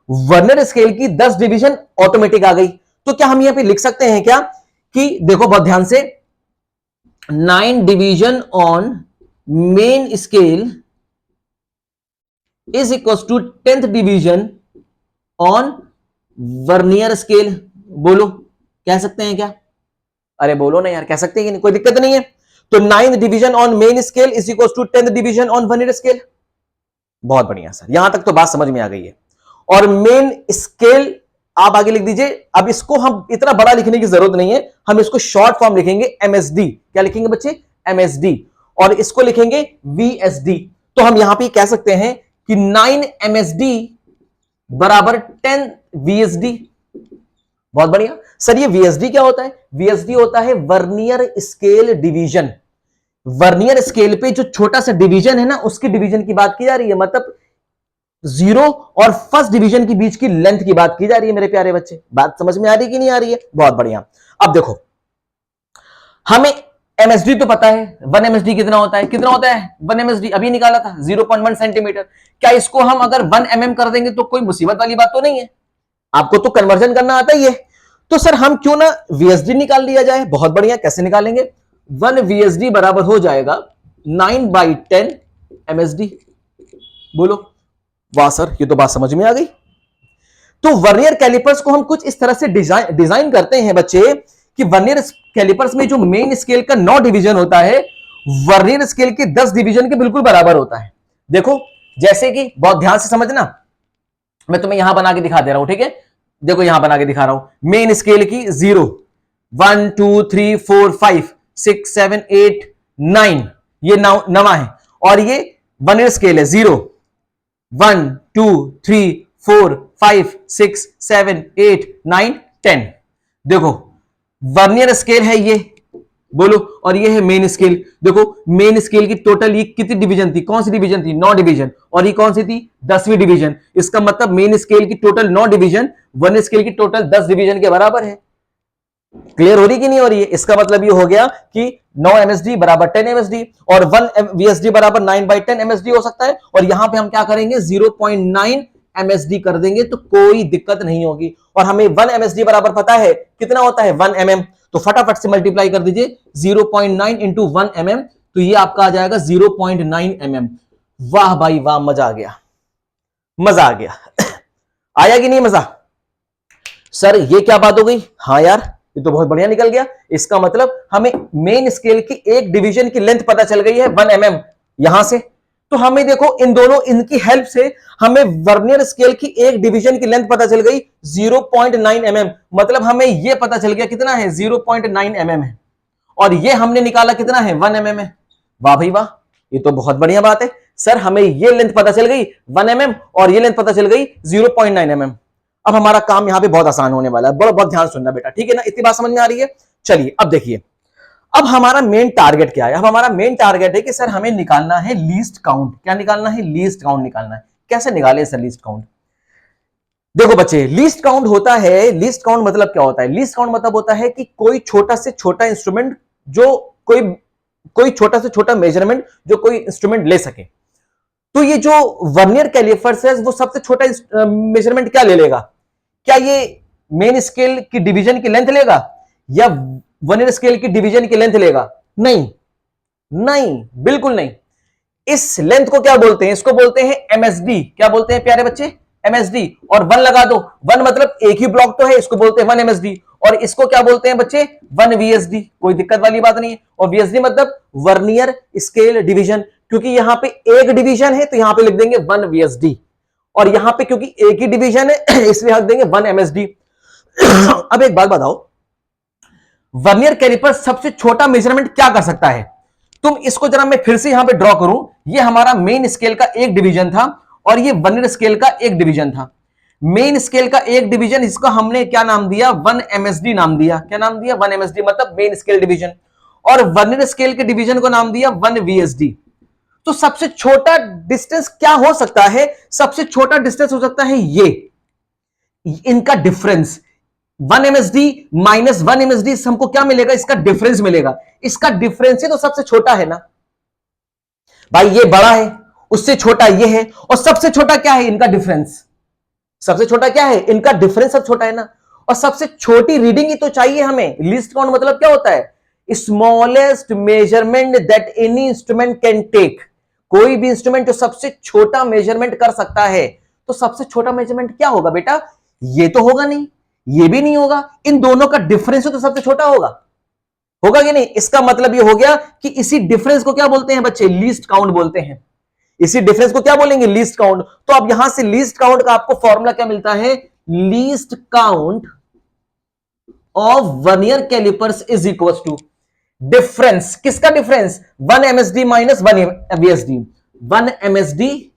Speaker 1: वर्नियर स्केल की 10 डिवीजन ऑटोमेटिक आ गई। तो क्या हम यहां पे लिख सकते हैं क्या कि देखो बहुत ध्यान से, 9 division on main scale is equal to 10th division on vernier scale. बोलो कह सकते हैं क्या, अरे बोलो ना यार, कह सकते हैं कि नहीं, कोई दिक्कत नहीं है। तो 9th division on main scale is equal to 10th division on vernier scale. बहुत बढ़िया सर, यहां तक तो बात समझ में आ गई है। और मेन स्केल आप आगे लिख दीजिए, अब इसको हम इतना बड़ा लिखने की जरूरत नहीं है, हम इसको शॉर्ट फॉर्म लिखेंगे MSD। क्या लिखेंगे बच्चे, MSD, और इसको लिखेंगे VSD। तो हम यहां पे कह सकते हैं कि 9 MSD बराबर 10 VSD। बहुत बढ़िया सर, ये VSD क्या होता है, VSD होता है vernier scale division. Vernier scale पे जो छोटा सा डिवीजन है ना उसकी डिवीजन की बात की जा रही है, मतलब 0 और फर्स्ट डिवीजन के बीच की लेंथ की बात की जा रही है मेरे प्यारे बच्चे। बात समझ में आ रही कि नहीं आ रही है, बहुत बढ़िया। अब देखो हमें MSD तो पता है, 1 MSD कितना होता है, कितना होता है 1 MSD अभी निकाला था 0.1 सेंटीमीटर। क्या इसको हम अगर 1 mm कर देंगे तो कोई मुसीबत वाली बात तो नहीं है, आपको तो कन्वर्जन करना आता ही है। तो सर हम क्यों ना VSD निकाल लिया जाए, बहुत बढ़िया, कैसे निकालेंगे, 1 VSD बराबर हो जाएगा 9/10 MSD। बोलो वाह सर, ये तो बात समझ में आ गई। तो वर्नियर कैलिपर्स को हम कुछ इस तरह से डिजाइन करते हैं बच्चे कि वर्नियर कैलिपर्स में जो मेन स्केल का 9 डिवीजन होता है वर्नियर स्केल के 10 डिवीजन के बिल्कुल बराबर होता है। देखो जैसे कि बहुत ध्यान से समझना, मैं तुम्हें यहां बना के दिखा दे रहा हूं, ठीक है। देखो यहां बना के दिखा रहा हूं, मेन स्केल की 0, 1 2 3 4 5 6 7 8 9, ये नवा है। और ये वर्नियर स्केल है 0 1 2 3 4 5 6 7 8 9 10। देखो वर्नियर स्केल है ये, बोलो, और ये है मेन स्केल। देखो मेन स्केल की टोटल ये कितनी डिवीजन थी, कौन सी डिवीजन थी, 9 डिवीजन, और ये कौन सी थी, 10वीं डिवीजन। इसका मतलब मेन स्केल की टोटल 9 डिवीजन वर्नियर स्केल की टोटल 10 डिवीजन के बराबर है। क्लियर हो रही कि नहीं हो रही है? इसका मतलब ये हो गया कि 9 एमएसडी बराबर 10 एमएसडी और 1 वीएसडी बराबर 9/10 एमएसडी हो सकता है। और यहां पे हम क्या करेंगे, 0.9 एमएसडी कर देंगे तो कोई दिक्कत नहीं होगी। और हमें 1 एमएसडी बराबर पता है कितना होता है, 1 mm, तो फटाफट से मल्टीप्लाई कर दीजिए 0.9 इंटू 1 mm, तो ये आपका आ जाएगा 0.9 mm। वाह भाई वाह, मजा आ गया, मजा आ गया। आया कि नहीं मजा? सर ये क्या बात हो गई? हाँ यार ये तो बहुत बढ़िया निकल गया। इसका मतलब हमें मेन स्केल की एक डिवीजन की लेंथ पता चल गई है 1 mm यहां से। तो हमें देखो इन दोनों, इनकी हेल्प से हमें वर्नियर स्केल की एक डिवीजन की लेंथ पता चल गई 0.9 mm। मतलब हमें यह पता चल गया कितना है, 0.9 mm है। और ये हमने निकाला कितना है, 1 mm है। वाह भाई वाह, ये तो बहुत बढ़िया बात है। सर हमें ये लेंथ पता चल गई 1 mm और ये लेंथ पता चल गई 0.9 mm। अब हमारा काम यहां पे बहुत आसान होने वाला है। बहुत ध्यान सुनना बेटा, ठीक है ना? इतनी बात समझ में आ रही है? चलिए अब देखिए, अब हमारा मेन टारगेट क्या है? अब हमारा मेन टारगेट है कि सर हमें निकालना है लीस्ट काउंट। क्या निकालना है? लीस्ट काउंट निकालना है। कैसे निकाले सर लीस्ट काउंट? देखो बच्चे, लीस्ट काउंट होता है, लीस्ट काउंट मतलब क्या होता है? लीस्ट काउंट मतलब होता है कि कोई छोटा से छोटा इंस्ट्रूमेंट, जो कोई छोटा से छोटा मेजरमेंट जो कोई इंस्ट्रूमेंट ले सके। तो ये जो वर्नियर कैलिपर्स है वो सबसे छोटा मेजरमेंट क्या ले लेगा? क्या ये मेन स्केल की डिवीजन की लेंथ लेगा या वर्नियर स्केल की डिवीजन की लेंथ लेगा? नहीं, नहीं, बिल्कुल नहीं। इस लेंथ को क्या बोलते हैं? इसको बोलते हैं एमएसडी। क्या बोलते हैं प्यारे बच्चे? एमएसडी। और 1 लगा दो, 1 मतलब एक ही ब्लॉक तो है, इसको बोलते हैं 1 एमएसडी। और इसको क्या बोलते हैं बच्चे? 1 वीएसडी। कोई दिक्कत वाली बात नहीं है। और वीएसडी मतलब वर्नियर स्केल डिवीजन, क्योंकि यहां पे एक डिवीजन है तो यहां पे लिख देंगे 1 वीएसडी, और यहां पे क्योंकि एक ही डिवीजन है इसलिए लिख देंगे 1 एमएसडी। अब एक बात बताओ, वर्नियर कैलिपर सबसे छोटा मेजरमेंट क्या कर सकता है? तुम इसको जरा मैं फिर से यहां पे ड्रॉ करूं। ये हमारा मेन स्केल का एक डिवीजन था और ये वर्नियर स्केल का एक डिवीजन था। मेन स्केल का एक डिवीजन, इसका हमने क्या नाम दिया? 1 एमएसडी नाम दिया। क्या नाम दिया? 1 एमएसडी मतलब मेन स्केल डिवीजन। और वर्नियर स्केल के डिवीजन को नाम दिया 1 वीएसडी। तो सबसे छोटा डिस्टेंस क्या हो सकता है? सबसे छोटा डिस्टेंस हो सकता है ये, इनका डिफरेंस। 1 एमएसडी माइनस 1 एमएसडी हमको क्या मिलेगा? इसका डिफरेंस मिलेगा। इसका डिफरेंस ही तो सबसे छोटा है ना भाई। ये बड़ा है, उससे छोटा ये है, और सबसे छोटा क्या है? इनका डिफरेंस। सबसे छोटा क्या है? इनका डिफरेंस सबसे छोटा है ना। और सबसे छोटी रीडिंग ही तो चाहिए हमें। लीस्ट काउंट मतलब क्या होता है? Smallest measurement that any instrument can take. कोई भी इंस्ट्रूमेंट जो सबसे छोटा मेजरमेंट कर सकता है। तो सबसे छोटा मेजरमेंट क्या होगा बेटा? ये तो होगा नहीं, ये भी नहीं होगा, इन दोनों का डिफरेंस तो सबसे छोटा होगा। होगा कि नहीं? इसका मतलब ये हो गया कि इसी डिफरेंस को क्या बोलते हैं बच्चे? लीस्ट काउंट बोलते हैं। इसी डिफरेंस को क्या बोलेंगे? Least count. तो अब यहां से लीस्ट काउंट का आपको फॉर्मूला क्या मिलता है? Least count of vernier callipers is equal to difference. किसका difference? 1 MSD minus 1 VSD. 1 MSD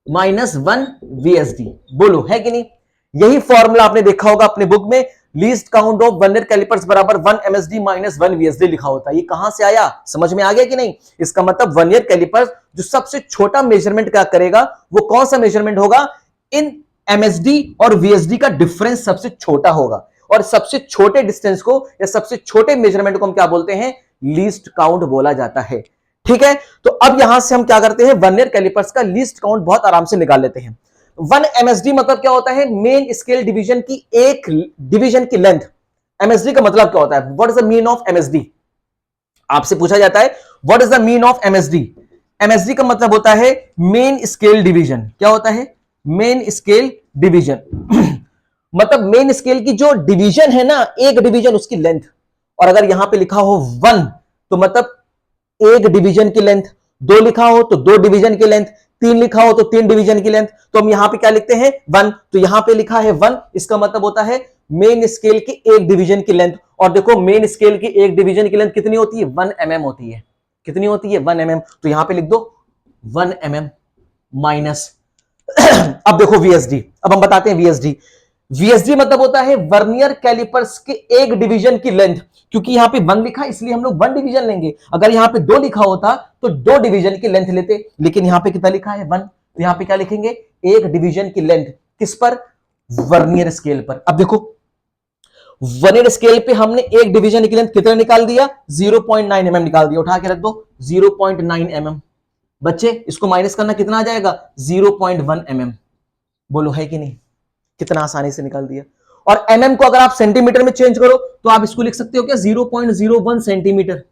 Speaker 1: minus 1 VSD. बोलो है कि नहीं? यही फॉर्मूला आपने देखा होगा अपने बुक में। Least count of vernier callipers बराबर 1 एमएसडी माइनस 1 वीएसडी लिखा होता है। ये कहां से आया? समझ में आ गया कि नहीं? इसका मतलब वर्नियर कैलिपर्स जो सबसे छोटा मेजरमेंट क्या करेगा, वो कौन सा मेजरमेंट होगा? इन एमएसडी और वीएसडी का डिफरेंस सबसे छोटा होगा। और सबसे छोटे डिस्टेंस को या सबसे छोटे मेजरमेंट को हम क्या बोलते हैं? लीस्ट काउंट बोला जाता है। ठीक है, तो अब यहां से हम क्या करते हैं? वर्नियर कैलिपर्स का लीस्ट काउंट बहुत आराम से निकाल लेते हैं। 1 एमएसडी मतलब क्या होता है? मेन स्केल डिवीजन की एक डिवीजन की लेंथ। एमएसडी का मतलब क्या होता है? What is the mean of MSD? आपसे पूछा जाता है what is the mean of MSD? MSD का मतलब होता है मेन स्केल डिवीजन। क्या होता है? Main scale division. मतलब मेन स्केल की जो डिवीजन है ना, एक डिवीजन उसकी लेंथ। और अगर यहां पे लिखा हो 1 तो मतलब एक डिवीजन की लेंथ, 2 लिखा हो तो 2 डिवीजन की लेंथ, 3 लिखा हो तो 3 डिवीजन की लेंथ, तो हम यहां पे क्या लिखते हैं 1, तो यहां पे लिखा है 1, इसका मतलब होता है मेन स्केल की एक डिवीजन की लेंथ। और देखो मेन स्केल की एक डिवीजन की लेंथ कितनी होती है 1 mm होती है। कितनी होती है 1 mm, तो यहां पे लिख दो 1 mm माइनस अब देखो वीएसडी, अब हम बताते हैं वीएसडी। वीएसडी मतलब होता है वर्नियर कैलिपर्स के एक डिवीजन की लेंथ। क्योंकि यहां पे 1 लिखा इसलिए हम लोग 1 डिवीजन लेंगे, अगर यहां पे 2 लिखा होता तो 2 डिवीजन की लेंथ लेते, लेकिन यहां पे कितना लिखा है 1, तो यहां पे क्या लिखेंगे एक डिवीजन की लेंथ। किस पर? वर्नियर स्केल पर। अब देखो वर्नियर स्केल पे हमने एक डिवीजन की लेंथ कितना निकाल दिया 0.9 mm निकाल दिया, उठा के रख दो 0.9 mm। बच्चे इसको माइनस करना कितना आ जाएगा 0.1 mm। बोलो है कि नहीं, कितना आसानी से निकाल दिया। और mm को अगर आप सेंटीमीटर में चेंज करो तो आप इसको लिख सकते हो क्या 0.01 सेंटीमीटर।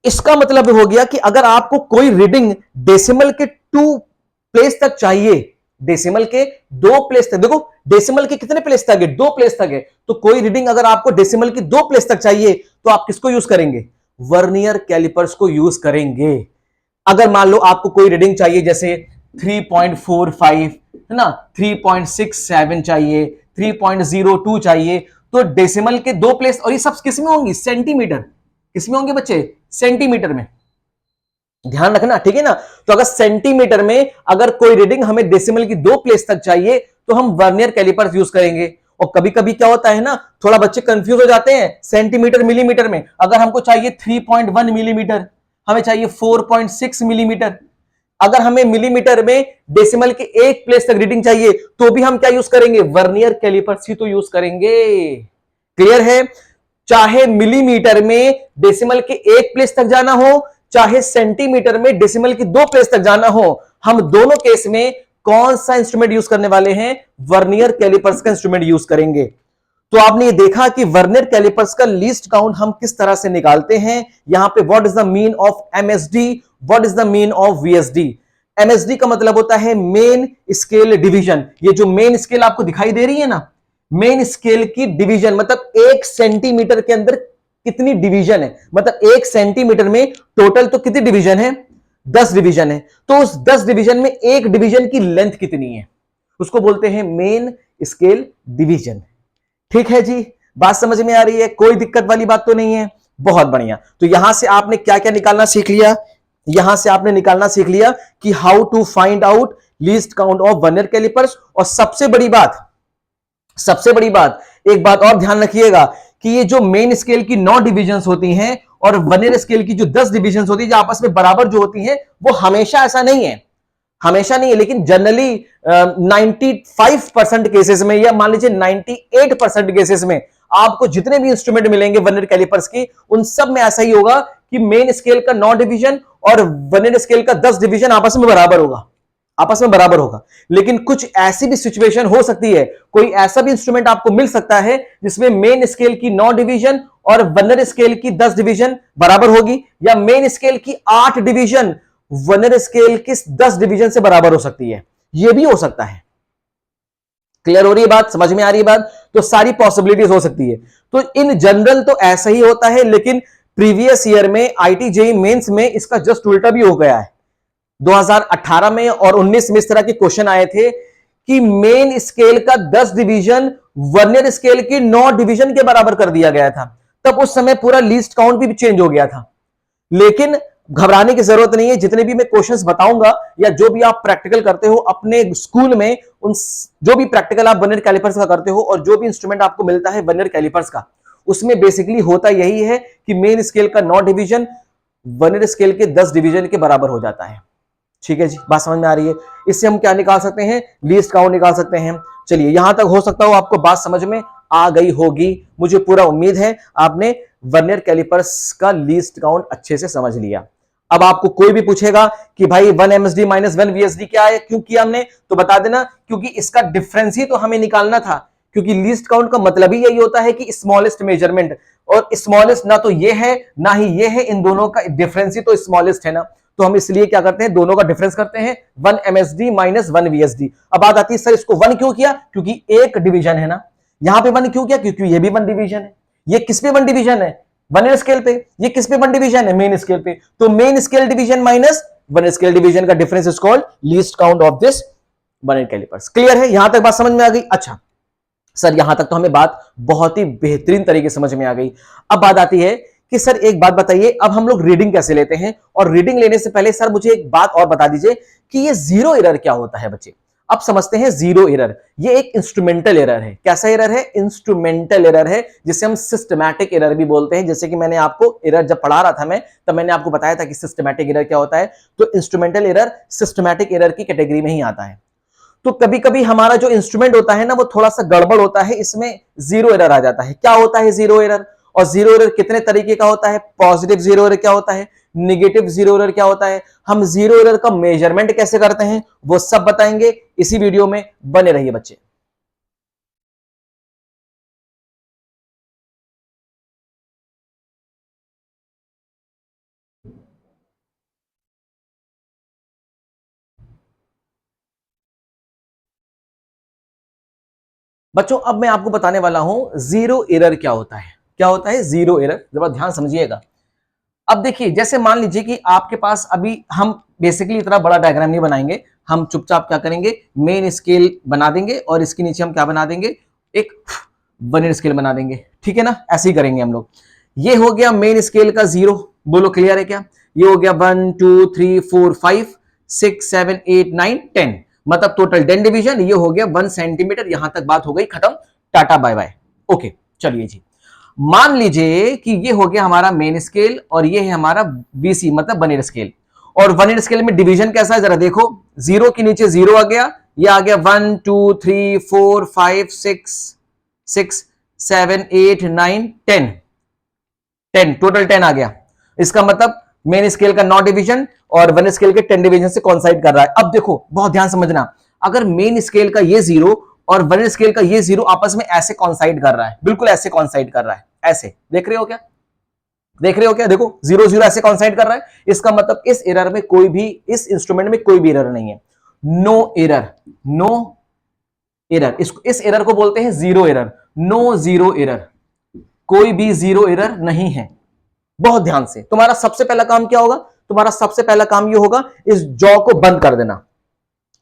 Speaker 1: इसका मतलब हो गया कि अगर आपको कोई रीडिंग डेसिमल के 2 प्लेस तक चाहिए, डेसिमल के 2 प्लेस तक, देखो डेसिमल के कितने प्लेस तक है 2 प्लेस तक है, तो कोई रीडिंग अगर आपको डेसिमल की 2 प्लेस तक चाहिए तो आप किसको यूज करेंगे वर्नियर कैलिपर्स को यूज करेंगे। अगर मान लो आपको कोई रीडिंग चाहिए जैसे 3.45 है ना, 3.67 चाहिए, 3.02 चाहिए, तो डेसिमल के 2 प्लेस, और ये सब किस में होंगी सेंटीमीटर, किसमें होंगे बच्चे सेंटीमीटर में, ध्यान रखना ठीक है ना। तो अगर सेंटीमीटर में अगर कोई रीडिंग हमें डेसिमल की 2 प्लेस तक चाहिए तो हम वर्नियर कैलिपर्स यूज करेंगे। और कभी कभी क्या होता है ना, थोड़ा बच्चे कंफ्यूज हो जाते हैं सेंटीमीटर मिलीमीटर में। अगर हमको चाहिए 3.1 मिलीमीटर, हमें चाहिए 4.6 मिलीमीटर, अगर हमें मिलीमीटर में डेसिमल के एक प्लेस तक रीडिंग चाहिए तो भी हम क्या यूज करेंगे वर्नियर कैलिपर्स ही तो यूज करेंगे। क्लियर है? चाहे मिलीमीटर में डेसिमल के एक प्लेस तक जाना हो, चाहे सेंटीमीटर में डेसिमल की 2 प्लेस तक जाना हो, हम दोनों केस में कौन सा इंस्ट्रूमेंट यूज करने वाले हैं वर्नियर कैलिपर्स का इंस्ट्रूमेंट यूज करेंगे। तो आपने ये देखा कि वर्नियर कैलिपर्स का लीस्ट काउंट हम किस तरह से निकालते हैं। यहां पे what is the mean of MSD, what is the mean of VSD. MSD का मतलब होता है मेन स्केल डिवीजन। ये जो मेन स्केल आपको दिखाई दे रही है ना, मेन स्केल की डिवीजन, मतलब 1 सेंटीमीटर के अंदर कितनी डिवीजन है, मतलब 1 सेंटीमीटर में टोटल तो कितनी डिवीजन है 10 डिवीजन है, तो उस 10 डिवीजन में एक डिवीजन की लेंथ कितनी है उसको बोलते हैं मेन स्केल डिवीजन। ठीक है जी, बात समझ में आ रही है, कोई दिक्कत वाली बात तो नहीं है। बहुत बढ़िया। तो यहां से आपने क्या क्या निकालना सीख लिया, यहां से आपने निकालना सीख लिया कि how to find out least count of vernier callipers. और सबसे बड़ी बात एक बात और ध्यान रखिएगा कि ये जो मेन स्केल की 9 डिविजन्स होती हैं और वर्नियर स्केल की जो 10 डिविजन्स होती है जो आपस में बराबर जो होती हैं, वो हमेशा ऐसा नहीं है, हमेशा नहीं है, लेकिन जनरली 95% केसेस में या मान लीजिए 98% केसेस में आपको जितने भी इंस्ट्रूमेंट मिलेंगे वर्नियर कैलिपर्स की, उन सब में ऐसा ही होगा कि मेन स्केल का 9 डिवीजन और वर्नियर स्केल का 10 डिवीजन आपस में बराबर होगा, आपस में बराबर होगा। लेकिन कुछ ऐसी भी सिचुएशन हो सकती है, कोई ऐसा भी इंस्ट्रूमेंट आपको मिल सकता है जिसमें मेन स्केल की 9 डिवीजन और वर्नियर स्केल की 10 डिवीजन बराबर होगी, या मेन स्केल की 8 डिवीजन वर्नियर स्केल की 10 डिवीजन से बराबर हो सकती है, यह भी हो सकता है। क्लियर हो रही है बात, समझ में आ रही है बात? तो सारी पॉसिबिलिटीज हो सकती है। तो इन जनरल तो ऐसा ही होता है, लेकिन प्रीवियस ईयर में आईटी जेईई मेंस में इसका जस्ट उल्टा भी हो गया है। 2018 में और 19 में इस तरह के क्वेश्चन आए थे कि मेन स्केल का 10 डिवीजन वर्नियर स्केल की 9 डिवीजन के बराबर कर दिया गया था। तब उस समय पूरा लीस्ट काउंट भी चेंज हो गया था। लेकिन घबराने की जरूरत नहीं है, जितने भी मैं क्वेश्चंस बताऊंगा या जो भी आप प्रैक्टिकल करते हो अपने स्कूल में, उन जो भी प्रैक्टिकल आप वर्नियर कैलिपर्स का करते हो और जो भी इंस्ट्रूमेंट आपको मिलता है वर्नियर कैलिपर्स का, उसमें बेसिकली होता यही है कि मेन स्केल का 9 डिवीजन वर्नियर स्केल के 10 डिवीजन के बराबर हो जाता है। ठीक है जी, बात समझ में आ रही है? इससे हम क्या निकाल सकते हैं, लीस्ट काउंट निकाल सकते हैं। चलिए यहां तक हो सकता हो आपको बात समझ में आ गई होगी, मुझे पूरा उम्मीद है आपने वर्नियर कैलिपर्स का लीस्ट काउंट अच्छे से समझ लिया। अब आपको कोई भी पूछेगा कि भाई 1 MSD माइनस 1 VSD क्या है, क्यों किया हमने, तो बता देना क्योंकि इसका डिफरेंस ही तो हमें निकालना था। क्योंकि लीस्ट काउंट का मतलब ही यही होता है कि स्मॉलेस्ट मेजरमेंट, और स्मॉलेस्ट ना तो ये है ना ही ये है, इन दोनों का डिफरेंस ही तो स्मॉलेस्ट है ना। तो हम इसलिए क्या करते हैं, दोनों का डिफरेंस करते हैं 1 MSD माइनस 1 VSD। अब बात आती है सर इसको 1 क्यों किया, क्योंकि एक डिवीजन है ना। यहां पे 1 क्यों किया, क्योंकि ये भी 1 डिवीजन है। ये किस पे 1 डिवीजन है, वर्नियर स्केल पे। ये किस पे 1 डिवीजन है, मेन स्केल पे। तो main scale division minus vernier scale division का difference is called least count of this vernier calipers. Clear है? यहां तक बात समझ में आ गई? अच्छा सर, यहां तक तो हमें बात बहुत ही बेहतरीन तरीके से समझ में आ गई। अब बात आती है कि सर एक बात बताइए, अब हम लोग रीडिंग कैसे लेते हैं, और रीडिंग लेने से पहले सर मुझे एक बात और बता दीजिए कि ये जीरो एरर क्या होता है बच्चे। अब समझते हैं जीरो एरर, ये एक इंस्ट्रूमेंटल एरर है। कैसा एरर है? इंस्ट्रूमेंटल एरर है, जिसे हम सिस्टमैटिक एरर भी बोलते हैं। जैसे कि मैंने आपको एरर जब पढ़ा रहा था मैं, तब मैंने आपको बताया था कि सिस्टमैटिक एरर क्या होता है। तो इंस्ट्रूमेंटल एरर सिस्टमैटिक एरर की कैटेगरी में ही आता है। तो कभी कभी हमारा जो इंस्ट्रूमेंट होता है ना, वो थोड़ा सा गड़बड़ होता है, इसमें जीरो एरर आ जाता है। क्या होता है जीरो एरर? और जीरो एरर कितने तरीके का होता है? पॉजिटिव जीरो एरर क्या होता है, निगेटिव जीरो एरर क्या होता है, हम जीरो एरर का मेजरमेंट कैसे करते हैं, वो सब बताएंगे इसी वीडियो में। बने रहिए बच्चे। बच्चों अब मैं आपको बताने वाला हूं जीरो एरर क्या होता है। क्या होता है जीरो एरर, जरा ध्यान समझिएगा। अब देखिए, जैसे मान लीजिए कि आपके पास अभी, हम बेसिकली इतना बड़ा डायग्राम नहीं बनाएंगे, हम चुपचाप क्या करेंगे, मेन स्केल बना देंगे और इसके नीचे हम क्या बना देंगे, एक वर्नियर स्केल बना देंगे। ठीक है ना, ऐसे ही करेंगे हम लोग। ये हो गया मेन स्केल का जीरो, बोलो क्लियर है क्या? ये हो गया 1 2 3 4 5 6 7 8 9 10, मतलब टोटल 10 डिवीजन। ये हो गया 1 सेंटीमीटर। यहां तक बात हो गई खत्म, टाटा बाय बाय। ओके चलिए जी, मान लीजिए कि ये हो गया हमारा मेन स्केल और ये है हमारा बीसी मतलब वर्नियर स्केल। और वर्नियर स्केल में डिवीजन कैसा है जरा देखो, जीरो के नीचे जीरो आ गया, ये आ गया 1 2 3 4 5 6 7 8 9 10, 10 टोटल 10 आ गया। इसका मतलब मेन स्केल का 9 डिवीजन और वर्नियर स्केल के 10 डिवीजन से कॉन्साइड कर रहा है। अब देखो बहुत ध्यान समझना, अगर मेन स्केल का ये जीरो और वर्नियर स्केल का ये जीरो आपस में ऐसे कॉन्साइड कर रहा है, बिल्कुल ऐसे कॉन्साइड कर रहा है, ऐसे देख रहे हो क्या? देख रहे हो क्या? देखो जीरो जीरो ऐसे कॉन्साइड कर रहा है। इसका मतलब इस एरर में कोई भी, इस इंस्ट्रूमेंट में कोई भी एरर नहीं है। नो एरर, नो एरर, इस एरर को बोलते हैं zero error. No zero error, कोई भी जीरो एरर नहीं है। बहुत ध्यान से, तुम्हारा सबसे पहला काम क्या होगा? तुम्हारा सबसे पहला काम ये होगा, इस जॉ को बंद कर देना।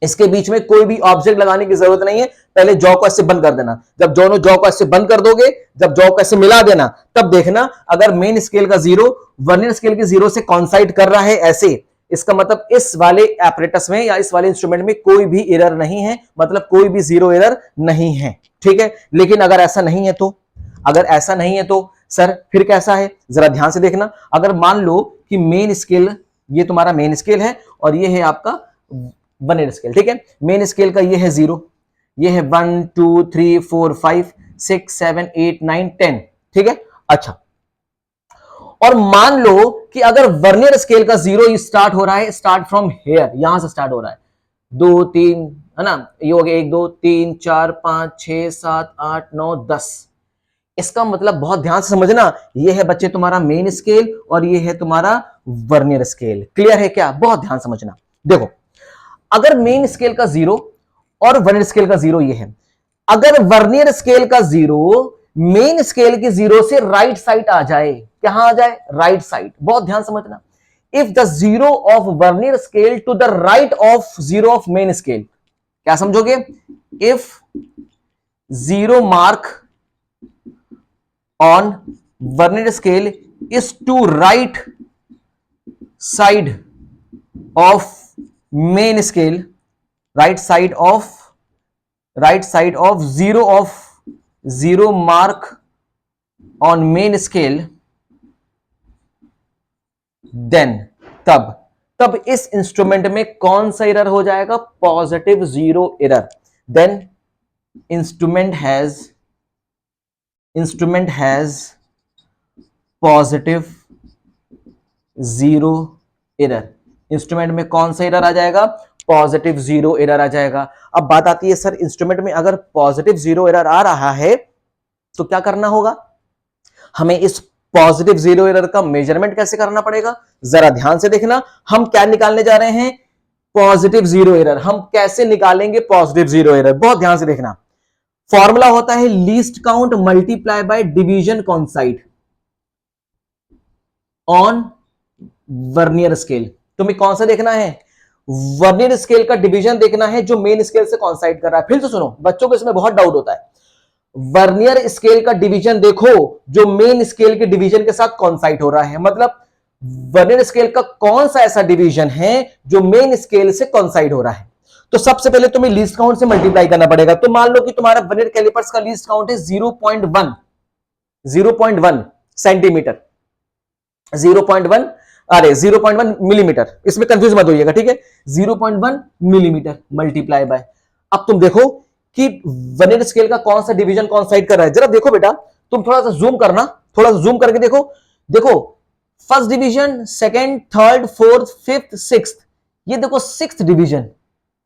Speaker 1: इसके बीच में कोई भी ऑब्जेक्ट लगाने की जरूरत नहीं है, पहले जॉ को ऐसे बंद कर देना। जब दोनों जॉ को ऐसे बंद कर दोगे, जब जॉ को ऐसे मिला देना, तब देखना अगर मेन स्केल का जीरो वर्नियर स्केल के जीरो से कॉन्साइड कर रहा है ऐसे, इसका मतलब इस वाले एपरेटस में या इस वाले इंस्ट्रूमेंट में कोई भी एरर नहीं है, मतलब कोई भी जीरो एरर नहीं है। ठीक है, लेकिन अगर ऐसा नहीं है तो, अगर ऐसा नहीं है तो सर फिर कैसा है, जरा ध्यान से देखना। अगर मान लो कि मेन स्केल, ये तुम्हारा मेन स्केल है और ये है आपका वर्नियर स्केल। ठीक है, मेन स्केल का ये है जीरो, ये है 1 2 3 4 5 6 7 8 9 10। ठीक है, अच्छा, और मान लो कि अगर वर्नियर स्केल का जीरो स्टार्ट हो रहा है, स्टार्ट फ्रॉम हेयर, यहां से स्टार्ट हो रहा है, 2 3 है ना, ये हो गया 1 2 3 4 5 6 7 8 9 10। इसका मतलब बहुत ध्यान से समझना, ये है बच्चे तुम्हारा मेन स्केल और ये है तुम्हारा वर्नियर स्केल। क्लियर है क्या? बहुत ध्यान समझना। देखो, अगर मेन स्केल का जीरो और वर्नियर स्केल का जीरो ये है, अगर वर्नियर स्केल का जीरो मेन स्केल के जीरो से राइट साइड आ जाए, कहां आ जाए? Right side. बहुत ध्यान समझना, if the zero of vernier scale to the right of zero of main scale, क्या समझोगे? If zero mark on vernier scale is to right side of main scale, right side of zero mark on main scale, then तब इस instrument में कौन सा error हो जाएगा? Positive zero error. Then instrument has positive zero error. Instrument में कौन सा एरर आ जाएगा? पॉजिटिव जीरो एरर आ जाएगा। अब बात आती है सर, इंस्ट्रूमेंट में अगर पॉजिटिव जीरो एरर आ रहा है तो क्या करना होगा? हमें इस पॉजिटिव जीरो एरर का मेजरमेंट कैसे करना पड़ेगा? जरा ध्यान से देखना, हम क्या निकालने जा रहे हैं? Positive zero error. हम कैसे निकालेंगे पॉजिटिव जीरो एरर? बहुत ध्यान से देखना। फॉर्मूला होता है least count multiply by division कॉन्साइड on vernier scale. तुम्हें कौन सा देखना है? वर्नियर स्केल का डिवीजन देखना है जो मेन स्केल से कॉन्साइड कर रहा है। फिर से सुनो, बच्चों को इसमें बहुत डाउट होता है। वर्नियर स्केल का डिवीजन देखो जो मेन स्केल के डिवीजन के साथ कॉन्साइड हो रहा है। मतलब वर्नियर स्केल का कौन सा ऐसा डिवीजन है जो मेन स्केल से कॉन्साइड हो रहा है। तो सबसे पहले तुम्हें लीस्ट काउंट से मल्टीप्लाई करना पड़ेगा। तो मान लो कि तुम्हारा वर्नियर कैलिपर्स का लीस्ट काउंट है 0.1 सेंटीमीटर, 0.1 0.1 मिलीमीटर, इसमें कंफ्यूज मत होइएगा, ठीक है। 0.1 मिलीमीटर मल्टीप्लाई बाय, अब तुम देखो कि वर्नियर स्केल का कौन सा डिवीजन कॉन्साइड कर रहा है। जरा देखो बेटा, तुम थोड़ा सा जूम करना, थोड़ा सा जूम करके देखो। देखो first division, second, third, fourth, fifth, sixth, ये देखो सिक्स्थ डिवीजन।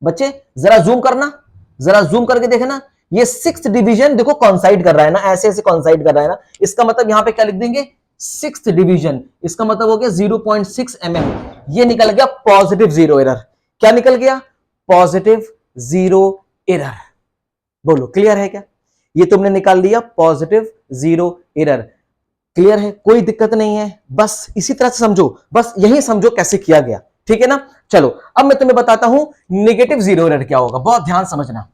Speaker 1: बच्चे जरा जूम करना, जरा जूम करके देखना, ये सिक्स्थ डिवीजन देखो कॉन्साइड कर रहा है ना, ऐसे ऐसे कॉन्साइड कर रहा है ना। इसका मतलब यहां पे क्या लिख देंगे? Sixth division. इसका मतलब हो गया 0.6 mm। ये निकल गया पॉजिटिव जीरो एरर। क्या निकल गया? Positive zero error. बोलो क्लियर है क्या? ये तुमने निकाल लिया पॉजिटिव जीरो एरर। क्लियर है, कोई दिक्कत नहीं है, बस इसी तरह से समझो, बस यही समझो कैसे किया गया, ठीक है ना। चलो अब मैं तुम्हें बताता हूं नेगेटिव जीरो एरर क्या होगा, बहुत ध्यान समझना।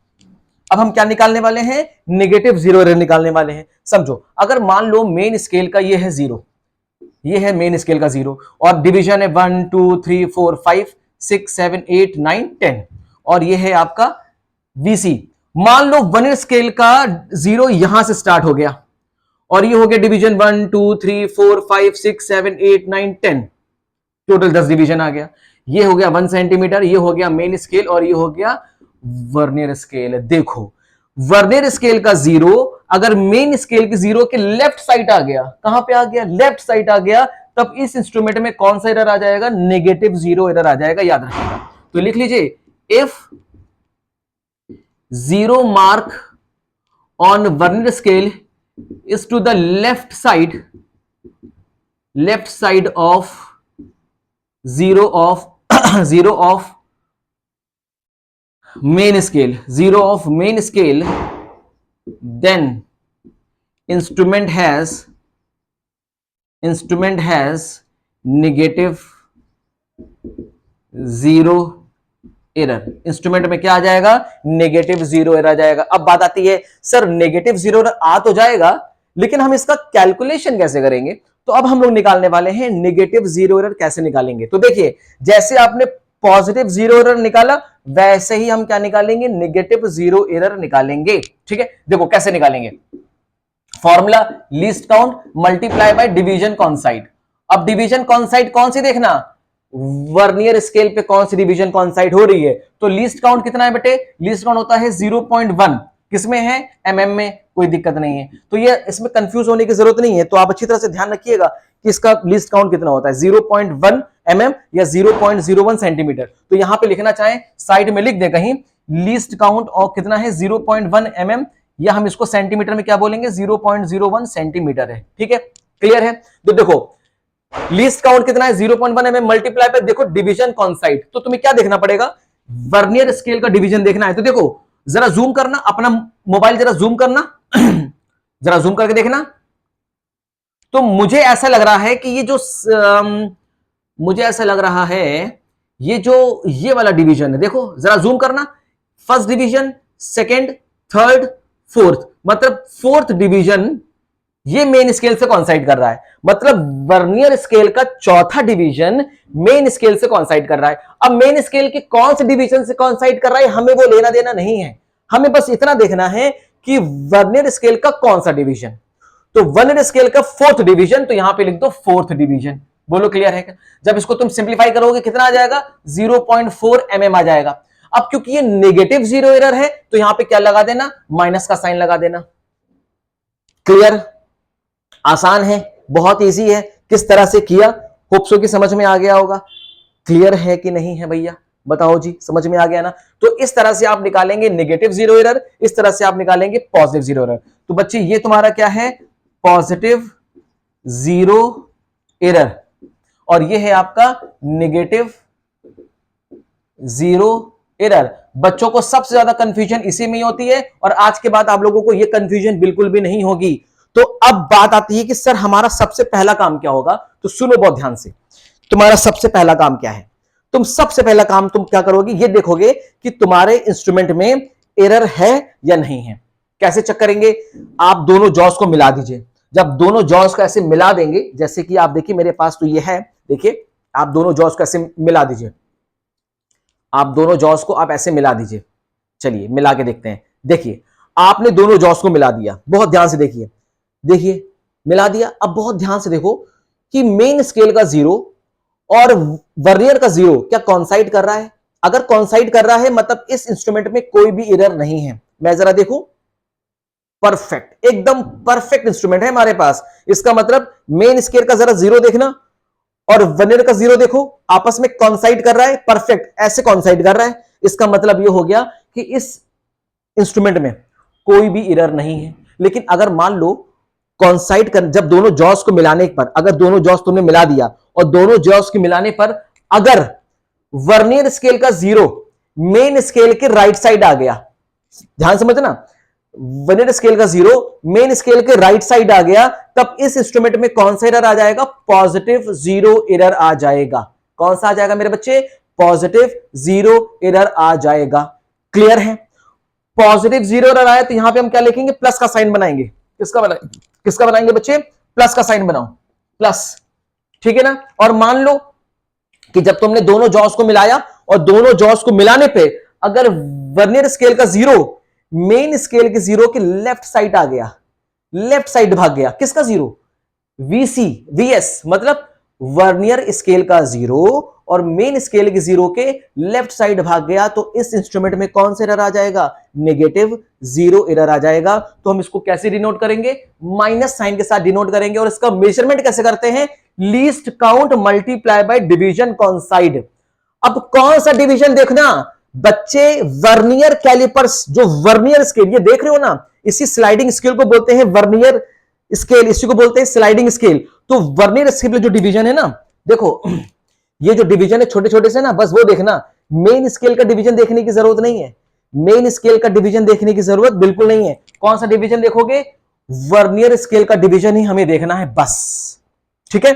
Speaker 1: अब हम क्या निकालने वाले हैं? नेगेटिव जीरो एरर निकालने वाले हैं। समझो, अगर मान लो मेन स्केल का ये है 0, ये है मेन स्केल का 0, और डिवीजन है 1 2 3 4 5 6 7 8 9 10, और ये है आपका VC। मान लो वर्नियर स्केल का 0 यहां से स्टार्ट हो गया, और ये हो गया डिवीजन 1 2 3 4 5 6 7 8 9 10, टोटल 10 डिवीजन आ गया। ये हो गया 1 सेंटीमीटर, ये हो गया मेन स्केल, और ये हो गया वर्नियर स्केल। देखो वर्नियर स्केल का 0 अगर मेन स्केल के 0 के लेफ्ट साइड आ गया, कहां पे आ गया? लेफ्ट साइड आ गया, तब इस इंस्ट्रूमेंट में कौन सा एरर आ जाएगा? नेगेटिव जीरो एरर आ जाएगा, याद रखिएगा। तो लिख लीजिए, if 0 mark on vernier scale is to the left side of 0 of zero of main scale, 0 of main scale, then instrument has negative zero error. Instrument में क्या आ जाएगा? नेगेटिव जीरो एरर आ जाएगा। अब बात आती है, सर नेगेटिव जीरो एरर आ तो जाएगा, लेकिन हम इसका कैलकुलेशन कैसे करेंगे? तो अब हम लोग निकालने वाले हैं नेगेटिव जीरो एरर। कैसे निकालेंगे? तो देखिए, जैसे आपने पॉजिटिव जीरो एरर निकाला, वैसे ही हम क्या निकालेंगे? नेगेटिव जीरो एरर निकालेंगे, ठीक है। देखो कैसे निकालेंगे, formula least count multiply by division कॉन्साइड। अब डिवीजन कॉन्साइड कौन सी देखना? वर्नियर स्केल पे कौन सी डिवीजन कॉन्साइड हो रही है। तो लीस्ट काउंट कितना है बेटे? लीस्ट काउंट होता है 0.1। किसमें है? mm में। कोई दिक्कत नहीं है, तो ये इसमें कंफ्यूज होने की जरूरत नहीं है। तो आप अच्छी तरह से ध्यान रखिएगा कि इसका लीस्ट काउंट कितना होता है, 0.1 mm या 0.01 सेंटीमीटर। तो यहां पे लिखना चाहे साइड में लिख दे कहीं, लीस्ट काउंट और कितना है 0.1 mm, या हम इसको सेंटीमीटर में क्या बोलेंगे? 0.01 सेंटीमीटर है, ठीक है। क्लियर है? तो देखो लीस्ट काउंट कितना है? 0.1 mm मल्टीप्लाई पे देखो डिवीजन कॉन्साइड। तो तुम्हें क्या देखना पड़ेगा? वर्नियर स्केल का डिवीजन देखना है। तो देखो जरा जूम करना, अपना मोबाइल जरा जूम करना जरा जूम करके देखना। तो मुझे ऐसा लग रहा है कि मुझे ऐसा लग रहा है ये वाला डिवीजन है। देखो जरा जूम करना, first division, second, third, fourth, मतलब फोर्थ डिवीजन ये मेन स्केल से कॉन्साइड कर रहा है। मतलब वर्नियर स्केल का चौथा डिवीजन मेन स्केल से कॉन्साइड कर रहा है। अब मेन स्केल के कौन से डिवीजन से कॉन्साइड कर रहा है हमें वो लेना देना नहीं है, हमें बस इतना देखना है कि वर्नियर स्केल का कौन सा डिवीजन। तो वर्नियर स्केल का फोर्थ डिवीजन, तो यहां पे लिख दो फोर्थ डिवीजन। बोलो क्लियर है क्या? जब इसको तुम सिंप्लीफाई करोगे कितना आ जाएगा? 0.4 mm आ जाएगा। अब क्योंकि ये नेगेटिव जीरो एरर है, तो यहां पे क्या लगा देना? माइनस का साइन लगा देना। क्लियर? आसान है, बहुत इजी है। किस तरह से किया, होप्सो की समझ में आ गया होगा। क्लियर है कि नहीं है भैया? बताओ जी, समझ में आ गया ना? तो इस तरह से आप निकालेंगे नेगेटिव जीरो एरर, इस तरह से आप निकालेंगे पॉजिटिव जीरो एरर। तो बच्चे ये तुम्हारा क्या है? पॉजिटिव जीरो एरर, और ये है आपका नेगेटिव जीरो एरर। बच्चों को सबसे ज्यादा कंफ्यूजन इसी में ही होती है, और आज के बाद आप लोगों को यह कंफ्यूजन बिल्कुल भी नहीं होगी। तो अब बात आती है कि सर हमारा सबसे पहला काम क्या होगा? तो सुनो बहुत ध्यान से, तुम्हारा सबसे पहला काम क्या है? तुम सबसे पहला काम तुम क्या करोगे, ये देखोगे कि तुम्हारे इंस्ट्रूमेंट में एरर है या नहीं है। कैसे चेक करेंगे, आप दोनों जॉस को मिला दीजिए। जब दोनों जॉस को ऐसे मिला देंगे, जैसे कि आप देखिए मेरे पास तो ये है, देखिए आप दोनों जॉस को ऐसे मिला दीजिए, आप दोनों जॉस को आप ऐसे मिला दीजिए। चलिए मिला के देखते हैं। देखिए आपने दोनों जॉस को मिला दिया, बहुत ध्यान से देखिए, देखिए मिला दिया। अब बहुत ध्यान से देखो कि मेन स्केल का 0 और वर्नियर का 0 क्या कॉन्साइड कर रहा है। अगर कॉन्साइड कर रहा है मतलब इस इंस्ट्रूमेंट में कोई भी एरर नहीं है। मैं जरा देखूं, परफेक्ट, एकदम परफेक्ट इंस्ट्रूमेंट है हमारे पास। इसका मतलब मेन स्केल का जरा 0 देखना और वर्नियर का 0 देखो, आपस में कॉन्साइड कर रहा है, परफेक्ट ऐसे कॉन्साइड कर रहा है। इसका मतलब यह हो गया कि इस इंस्ट्रूमेंट में कोई भी एरर नहीं है। लेकिन अगर मान लो कॉन्साइड कर, जब दोनों जॉस को मिलाने पर, अगर दोनों जॉस तुमने मिला दिया और दोनों जॉस के मिलाने पर अगर वर्नियर स्केल का 0 मेन स्केल के राइट साइड आ गया, ध्यान समझना, वर्नियर स्केल का 0 मेन स्केल के राइट साइड आ गया, तब इस इंस्ट्रूमेंट में कौन सा एरर आ जाएगा, पॉजिटिव 0 एरर आ जाएगा। कौन सा आ जाएगा मेरे बच्चे, पॉजिटिव 0 एरर आ जाएगा। क्लियर है, पॉजिटिव 0 एरर आया तो यहां पे हम क्या लिखेंगे, प्लस का साइन बनाएंगे। किसका बनाएंगे बच्चे, प्लस का साइन बनाओ, प्लस, ठीक है ना। और मान लो कि जब तुमने दोनों जॉस को मिलाया और दोनों जॉस को मिलाने पे अगर वर्नियर स्केल का 0 मेन स्केल के 0 के लेफ्ट साइड आ गया, लेफ्ट साइड भाग गया, किसका 0, वीसी, वीएस, मतलब वर्नियर स्केल का 0 और मेन स्केल के 0 के लेफ्ट साइड भाग गया, तो इस इंस्ट्रूमेंट में कौन सा एरर आ जाएगा, नेगेटिव 0 एरर आ जाएगा। तो हम इसको कैसे डिनोट करेंगे, माइनस साइन के साथ डिनोट करेंगे। और इसका मेजरमेंट कैसे करते हैं, least count multiply by division कॉन्साइड। अब कौन सा डिवीजन देखना बच्चे, वर्नियर कैलिपर्स, जो वर्नियर स्केल ये देख रहे हो ना, इसी स्लाइडिंग स्केल को बोलते हैं वर्नियर स्केल, इसी को बोलते हैं स्लाइडिंग स्केल। तो वर्नियर स्केल जो डिवीजन है ना, देखो ये जो डिवीजन है छोटे छोटे से ना, बस वो देखना, मेन स्केल का डिवीजन देखने की जरूरत नहीं है, मेन स्केल का डिवीजन देखने की जरूरत बिल्कुल नहीं है। कौन सा डिवीजन देखोगे, वर्नियर स्केल का डिवीजन ही हमें देखना है बस, ठीक है।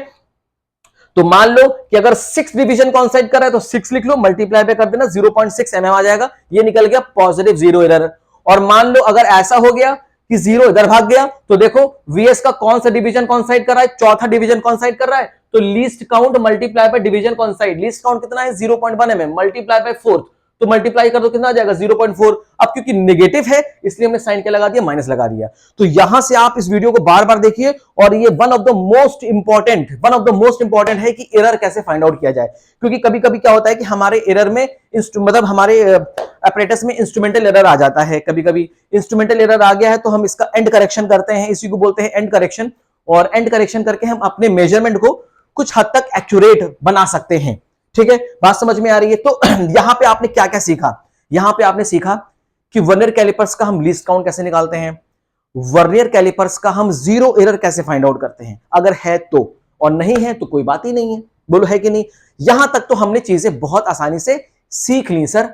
Speaker 1: तो मान लो कि अगर 6 डिवीजन कॉन्साइड कर रहा है तो 6 लिख लो, मल्टीप्लाई पे कर देना, 0.6 mm आ जाएगा, ये निकल गया पॉजिटिव 0 एरर। और मान लो अगर ऐसा हो गया कि 0 इधर भाग गया, तो देखो वीएस का कौन सा डिवीजन कॉन्साइड कर रहा है, चौथा डिवीजन कॉन्साइड कर रहा है, तो least count multiply by division कॉन्साइड, least count कितना है 0.1 mm, मल्टीप्लाई बाय 4, तो मल्टीप्लाई कर दो कितना आ जाएगा 0.4। अब क्योंकि नेगेटिव है इसलिए हमने साइन क्या लगा दिया, माइनस लगा दिया। तो यहां से आप इस वीडियो को बार बार देखिए, और ये one of the most important है कि एरर कैसे फाइंड आउट किया जाए। क्योंकि कभी कभी क्या होता है कि हमारे एरर में मतलब हमारे अपरेटस में इंस्ट्रूमेंटल एरर आ जाता है, कभी कभी इंस्ट्रूमेंटल एरर आ गया है तो हम इसका एंड करेक्शन करते हैं, इसी को बोलते हैं एंड करेक्शन। और एंड करेक्शन करके हम अपने मेजरमेंट को कुछ हद तक एक्यूरेट बना सकते हैं, ठीक है, बात समझ में आ रही है। तो यहां पे आपने क्या क्या सीखा, यहां पे आपने सीखा कि वर्नियर कैलिपर्स का हम लीस्ट काउंट कैसे निकालते हैं, वर्नियर कैलिपर्स का हम 0 एरर कैसे फाइंड आउट करते हैं, अगर है तो, और नहीं है तो कोई बात ही नहीं है, बोलो है कि नहीं। यहां तक तो हमने चीजें बहुत आसानी से सीख ली सर।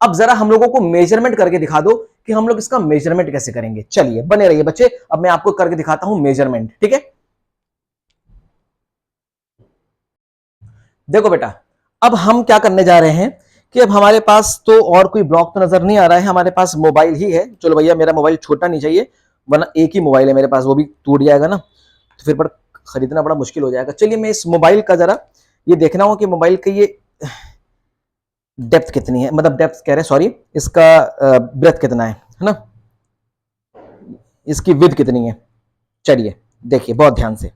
Speaker 1: अब जरा हम लोगों को मेजरमेंट करके दिखा दो कि हम लोग इसका मेजरमेंट कैसे करेंगे। चलिए बने रहिए बच्चे, अब मैं आपको करके दिखाता हूं मेजरमेंट, ठीक है। देखो बेटा, अब हम क्या करने जा रहे हैं कि अब हमारे पास तो और कोई ब्लॉक तो नजर नहीं आ रहा है, हमारे पास मोबाइल ही है। चलो भैया मेरा मोबाइल छोटा नहीं चाहिए, वरना एक ही मोबाइल है मेरे पास, वो भी टूट जाएगा ना, तो फिर पर खरीदना बड़ा मुश्किल हो जाएगा। चलिए मैं इस मोबाइल का जरा ये देखना हो कि मोबाइल का ये डेप्थ कितनी है, मतलब डेप्थ कह रहे हैं सॉरी, इसका ब्रेथ कितना है ना, इसकी विड्थ कितनी है। चलिए देखिए बहुत ध्यान से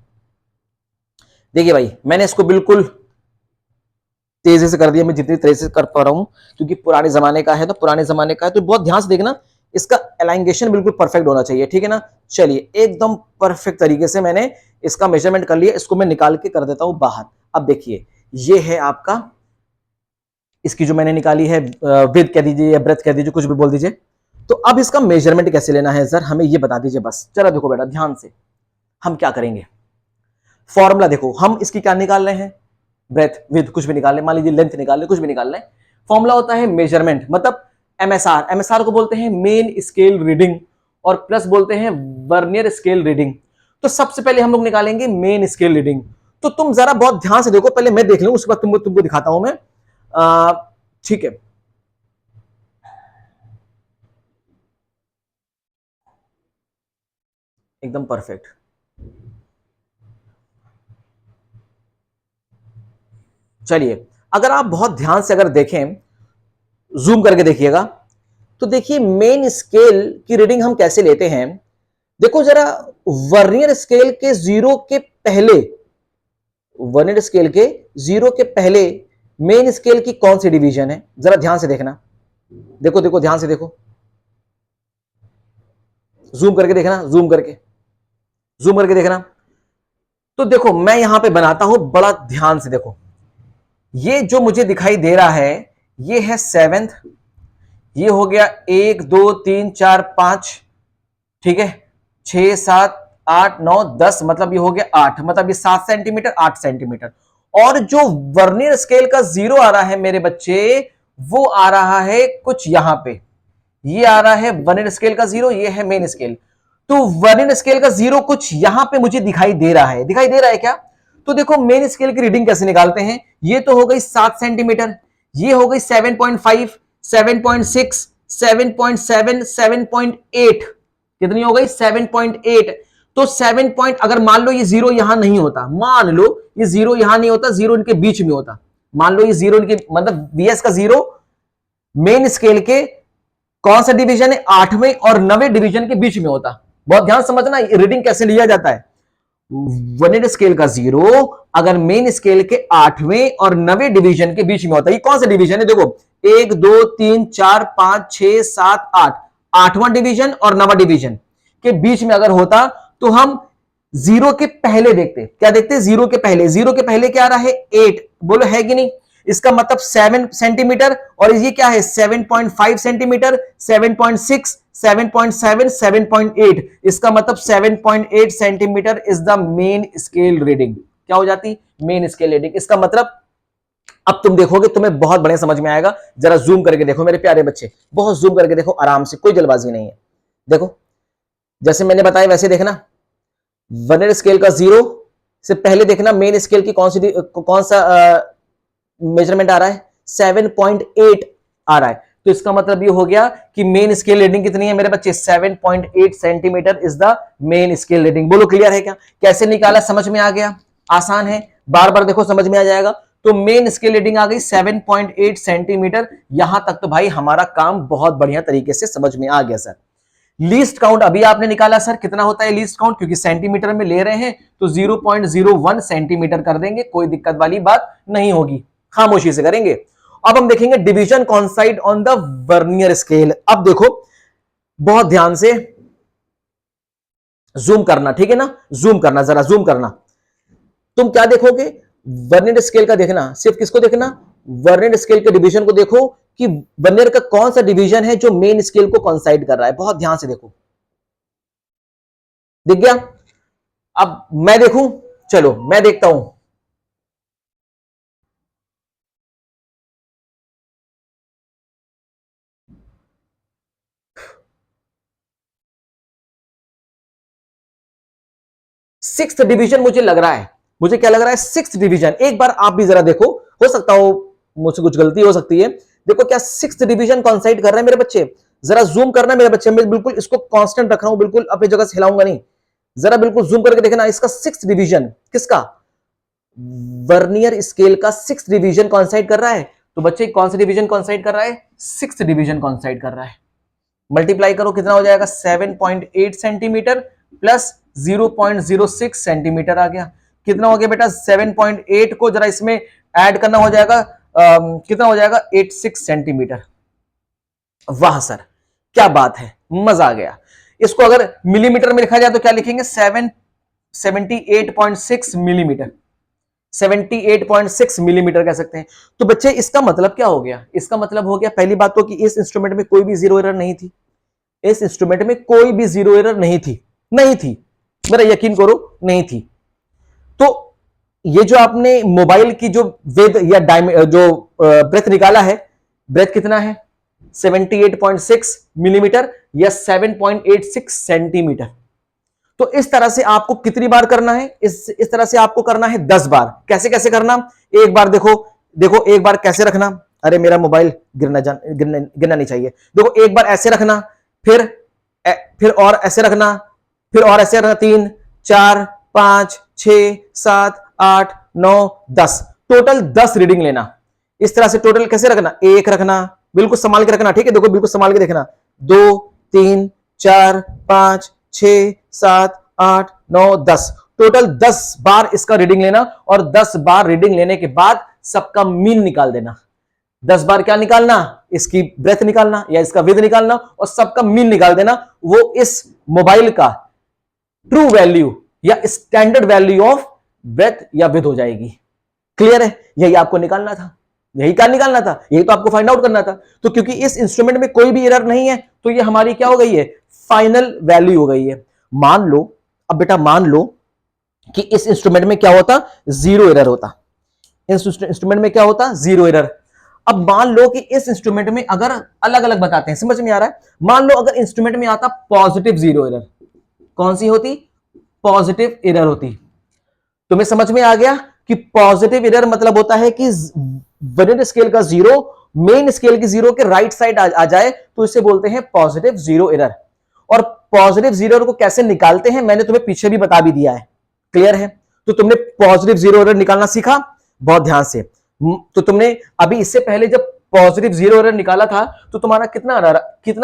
Speaker 1: देखिए भाई, मैंने इसको बिल्कुल तेजी से कर दिया, मैं जितनी तेजी से कर पा रहा हूं, क्योंकि पुराने जमाने का है, तो पुराने जमाने का है, तो बहुत ध्यान से देखना, इसका एलाइंगेशन बिल्कुल परफेक्ट होना चाहिए, ठीक है ना। चलिए एकदम परफेक्ट तरीके से मैंने इसका मेजरमेंट कर लिया, इसको मैं निकाल के कर देता हूं बाहर। अब देखिए ये है आपका, इसकी जो मैंने निकाली है विड्थ कह दीजिए या ब्रेथ कह दीजिए, कुछ भी बोल दीजिए। तो अब इसका मेजरमेंट कैसे लेना है सर, हमें ये बता दीजिए बस। चलो देखो बेटा ध्यान से, हम क्या करेंगे, फॉर्मूला देखो, हम इसकी क्या निकाल रहे हैं, ब्रेथ विड्थ कुछ भी निकाल ले, मान लीजिए लेंथ निकाल ले, कुछ भी निकाल ले। फॉर्मूला होता है मेजरमेंट, मतलब एमएसआर, एमएसआर को बोलते हैं मेन स्केल रीडिंग, और प्लस बोलते हैं वर्नियर स्केल रीडिंग। तो सबसे पहले हम लोग निकालेंगे मेन स्केल रीडिंग। तो तुम जरा बहुत ध्यान से देखो, पहले मैं देख लूं उसके बाद तुमको दिखाता हूं मैं। ठीक है, एकदम परफेक्ट। चलिए, अगर आप बहुत ध्यान से अगर देखें, जूम करके देखिएगा, तो देखिए मेन स्केल की रीडिंग हम कैसे लेते हैं। देखो जरा, वर्नियर स्केल के जीरो के पहले, वर्नियर स्केल के जीरो के पहले मेन स्केल की कौन सी डिवीजन है, जरा ध्यान से देखना। देखो देखो, ध्यान से देखो, जूम करके देखना, जूम करके देखना। तो देखो मैं यहां पे बनाता हूं, बड़ा ध्यान से देखो, ये जो मुझे दिखाई दे रहा है ये है सेवेंथ, ये हो गया 1 2 3 4 5, ठीक है, 6 7 8 9 10, मतलब ये हो गया 8, मतलब ये 7 सेंटीमीटर 8 सेंटीमीटर। और जो वर्नियर स्केल का जीरो आ रहा है मेरे बच्चे, वो आ रहा है कुछ यहां पे, ये आ रहा है वर्नियर स्केल का जीरो, ये है मेन स्केल। तो वर्नियर स्केल का जीरो कुछ यहां पे मुझे दिखाई दे रहा है, दिखाई दे रहा है क्या? तो देखो मेन स्केल की रीडिंग कैसे निकालते हैं, ये तो हो गई 7 सेंटीमीटर, ये हो गई 7.5 7.6 7.7 7.8, कितनी हो गई 7.8। तो 7 पॉइंट, अगर मान लो ये जीरो यहां नहीं होता, मान लो ये जीरो यहां नहीं होता, जीरो इनके बीच में होता, मान लो ये जीरो इनके, मतलब बीएस का जीरो मेन स्केल के कौन सा डिवीजन है, 8वें और 9वें डिवीजन के बीच में होता। बहुत ध्यान समझना रीडिंग कैसे लिया जाता है। वर्नियर स्केल का जीरो अगर मेन स्केल के 8वें और 9वें डिवीजन के बीच में होता है, ये कौन सा डिवीजन है, देखो 1 2 3 4 5 6 7 8, 8वां डिवीजन और 9वां डिवीजन के बीच में अगर होता तो हम जीरो के पहले देखते, क्या देखते, जीरो के पहले, जीरो के पहले क्या आ रहा है 8, बोलो है कि नहीं, इसका मतलब 7 सेंटीमीटर, और ये क्या है 7.5 सेंटीमीटर, 7.6 7.7 7.8, इसका मतलब 7.8 centimetre is the main scale reading. क्या हो जाती, मेन स्केल रीडिंग। इसका मतलब अब तुम देखोगे तुम्हें बहुत बढ़िया समझ में आएगा, जरा जूम करके देखो मेरे प्यारे बच्चे, बहुत जूम करके देखो आराम से, कोई जल्दबाजी नहीं है। देखो जैसे मैंने बताया वैसे देखना, वर्नियर स्केल का जीरो से पहले देखना मेन स्केल की कौन सा मेजरमेंट आ रहा है, 7.8 आ रहा है। तो इसका मतलब ये हो गया कि मेन स्केल रीडिंग कितनी है मेरे बच्चे, 7.8 centimetre is the main scale reading. बोलो क्लियर है क्या, कैसे निकाला, समझ में आ गया, आसान है, बार बार देखो समझ में आ जाएगा। तो मेन स्केल रीडिंग आ गई 7.8 सेंटीमीटर, यहां तक तो भाई हमारा काम बहुत बढ़िया तरीके से समझ में आ गया सर। लीस्ट काउंट अभी आपने निकाला सर, कितना होता है लीस्ट काउंट, क्योंकि सेंटीमीटर में ले रहे हैं तो 0.01 सेंटीमीटर कर देंगे, कोई दिक्कत वाली बात नहीं होगी, खामोशी से करेंगे। अब हम देखेंगे division कॉन्साइड on the vernier scale. अब देखो बहुत ध्यान से जूम करना, ठीक है ना, जूम करना, जरा जूम करना। तुम क्या देखोगे, वर्नियर स्केल का देखना, सिर्फ किसको देखना, वर्नियर स्केल के डिवीजन को देखो कि वर्नियर का कौन सा डिवीजन है जो मेन स्केल को कॉन्साइड कर रहा है, बहुत ध्यान से देखो, दिख गया। अब मैं देखूं, चलो मैं देखता हूं, सिक्स्थ डिवीजन मुझे लग रहा है, मुझे क्या लग रहा है, सिक्स्थ डिवीजन। एक बार आप भी जरा देखो, हो सकता हो मुझसे कुछ गलती हो सकती है, देखो क्या सिक्स्थ डिवीजन कॉन्साइड कर रहे हैं मेरे बच्चे, जरा जूम करना मेरे बच्चे, मैं बिल्कुल इसको कांस्टेंट रख रहा हूं, बिल्कुल अपनी जगह से हिलाऊंगा नहीं, जरा बिल्कुल जूम करके देखना, इसका सिक्स्थ डिवीजन किसका, वर्नियर स्केल का सिक्स्थ डिवीजन कॉन्साइड कर रहा है। तो बच्चे कौन सा डिवीजन कॉन्साइड कर रहा है, सिक्स्थ डिवीजन कॉन्साइड कर रहा है। मल्टीप्लाई करो कितना हो जाएगा, 7.8 सेंटीमीटर प्लस 0.06 सेंटीमीटर आ गया, कितना हो गया बेटा 7.8 को जरा इसमें ऐड करना हो जाएगा, कितना हो जाएगा 86 सेंटीमीटर। वाह सर क्या बात है, मजा आ गया। इसको अगर मिलीमीटर में लिखा जाए तो क्या लिखेंगे, 78.6 मिलीमीटर, 78.6 मिलीमीटर कह सकते हैं। तो बच्चे इसका मतलब क्या हो गया, इसका मतलब हो गया पहली बात तो कि इस इंस्ट्रूमेंट में कोई भी जीरो एरर नहीं थी, इस इंस्ट्रूमेंट में कोई भी जीरो एरर नहीं थी, नहीं थी, मेरा यकीन करो नहीं थी। तो ये जो आपने मोबाइल की जो वेद या जो ब्रेथ निकाला है, ब्रेथ कितना है 78.6 मिलीमीटर या 7.86 सेंटीमीटर। तो इस तरह से आपको कितनी बार करना है, इस तरह से आपको करना है 10 बार। कैसे कैसे करना, एक बार देखो देखो एक बार कैसे रखना, अरे मेरा मोबाइल गिरना नहीं चाहिए। देखो एक बार ऐसे रखना, फिर और ऐसे रखना, फिर और ऐसे रखना, 3 4 5 6 7 8 9 10, टोटल 10 रीडिंग लेना। इस तरह से टोटल कैसे रखना, एक रखना, बिल्कुल संभाल के रखना, ठीक है। देखो बिल्कुल संभाल के देखना, 2 3 4 5 6 7 8 9 10, टोटल 10 बार इसका रीडिंग लेना, और 10 बार रीडिंग लेने के बाद सबका मीन निकाल देना। 10 बार क्या निकालना, इसकी ब्रेथ निकालना या इसका विद निकालना, और सबका मीन निकाल देना। वो इस मोबाइल का ट्रू वैल्यू या स्टैंडर्ड वैल्यू ऑफ ब्रेथ या विद हो जाएगी। क्लियर है, यही आपको निकालना था, यही क्या निकालना था, यही तो आपको फाइंड आउट करना था। तो क्योंकि इस इंस्ट्रूमेंट में कोई भी एरर नहीं है, तो ये हमारी क्या हो गई है, फाइनल वैल्यू हो गई है। मान लो, अब बेटा मान लो कि इस इंस्ट्रूमेंट में क्या होता, जीरो एरर होता। इस इंस्ट्रूमेंट में क्या होता, जीरो एरर। अब मान लो कि इस इंस्ट्रूमेंट में अगर अलग अलग बताते हैं, समझ में आ रहा है। मान लो अगर इंस्ट्रूमेंट में आता पॉजिटिव जीरो एरर, कौन सी होती, पॉजिटिव एरर होती। तुम्हें समझ में आ गया कि पॉजिटिव एरर मतलब होता है कि वर्नियर स्केल का जीरो मेन स्केल की जीरो के राइट साइड आ जाए, तो इसे बोलते हैं पॉजिटिव जीरो एरर। और पॉजिटिव जीरो एरर को कैसे निकालते हैं मैंने तुम्हें पीछे भी बता भी दिया है। क्लियर है, तो तुमने पॉजिटिव जीरो एरर निकालना सीखा बहुत ध्यान से। तो तुमने अभी इससे पहले जब पॉजिटिव जीरो एरर निकाला था तो तुम्हारा कितना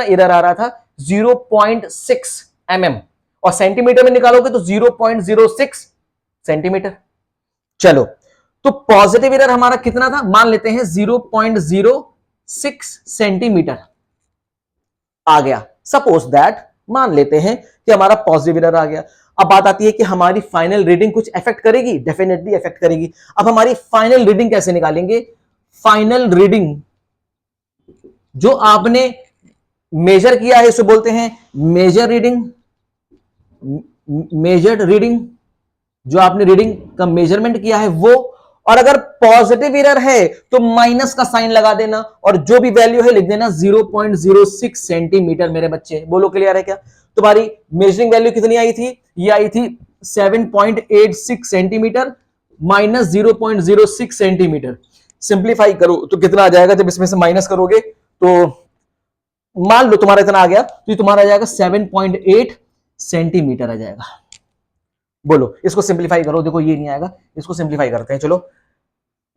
Speaker 1: एरर आ रहा था, 0.6 mm, और सेंटीमीटर में निकालोगे तो 0.06 सेंटीमीटर। चलो, तो पॉजिटिव एरर हमारा कितना था, मान लेते हैं 0.06 सेंटीमीटर आ गया। सपोज दैट मान लेते हैं कि हमारा पॉजिटिव एरर आ गया। अब बात आती है कि हमारी फाइनल रीडिंग कुछ इफेक्ट करेगी, डेफिनेटली इफेक्ट करेगी। अब हमारी फाइनल रीडिंग कैसे निकालेंगे, फाइनल रीडिंग जो आपने मेजर किया है इसे बोलते हैं मेजर रीडिंग। मेजर्ड रीडिंग, जो आपने रीडिंग का मेजरमेंट किया है वो। और अगर पॉजिटिव एरर है तो माइनस का साइन लगा देना, और जो भी वैल्यू है लिख देना 0.06 सेंटीमीटर। मेरे बच्चे बोलो क्लियर है क्या, तुम्हारी मेजरिंग वैल्यू कितनी आई थी, ये आई थी 7.86 सेंटीमीटर माइनस 0.06 सेंटीमीटर। सिंप्लीफाई करो तो कितना आ जाएगा, जब इसमें से माइनस करोगे तो मान लो तुम्हारा इतना आ गया, तो तुम्हारा आ जाएगा 7.8 सेंटीमीटर आ जाएगा। बोलो इसको सिंप्लीफाई करो, देखो ये नहीं आएगा, इसको सिंप्लीफाई करते हैं। चलो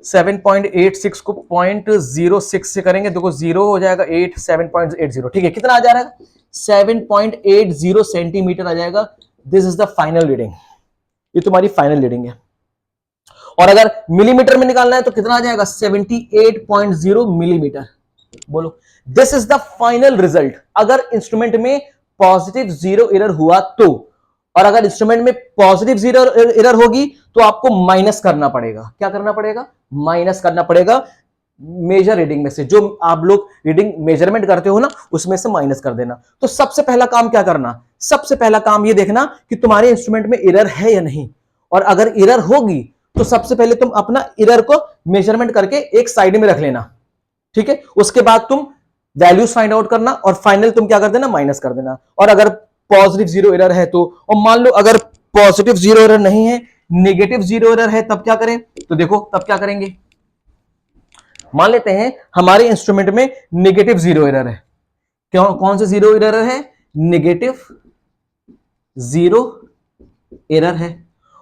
Speaker 1: 7.86 को 0.06 से करेंगे, देखो 0 हो जाएगा 8, 7.80, ठीक है। कितना आ जा रहा है, 7.80 सेंटीमीटर आ जाएगा। This is the final reading, ये तुम्हारी फाइनल रीडिंग है। और अगर मिलीमीटर में निकालना है तो कितना आ जाएगा, 78.0 मिलीमीटर। बोलो this is the final result अगर इंस्ट्रूमेंट में पॉजिटिव जीरो एरर हुआ तो। और अगर इंस्ट्रूमेंट में पॉजिटिव जीरो एरर होगी तो आपको माइनस करना पड़ेगा। क्या करना पड़ेगा, माइनस करना पड़ेगा मेजर रीडिंग में से, जो आप लोग रीडिंग मेजरमेंट करते हो ना उसमें से माइनस कर देना। तो सबसे पहला काम क्या करना, सबसे पहला काम ये देखना कि तुम्हारे इंस्ट्रूमेंट में एरर है या नहीं। और अगर एरर होगी तो सबसे पहले तुम अपना एरर को मेजरमेंट करके एक साइड में रख लेना, ठीक है। उसके बाद तुम वैल्यूज फाइंड आउट करना और फाइनल तुम क्या कर देना, माइनस कर देना। और अगर पॉजिटिव जीरो एरर है तो, और मान लो अगर पॉजिटिव जीरो एरर नहीं है, नेगेटिव जीरो एरर है, तब क्या करें, तो देखो तब क्या करेंगे। मान लेते हैं हमारे इंस्ट्रूमेंट में नेगेटिव जीरो एरर है। क्यों, कौन से जीरो एरर है, नेगेटिव जीरो एरर है।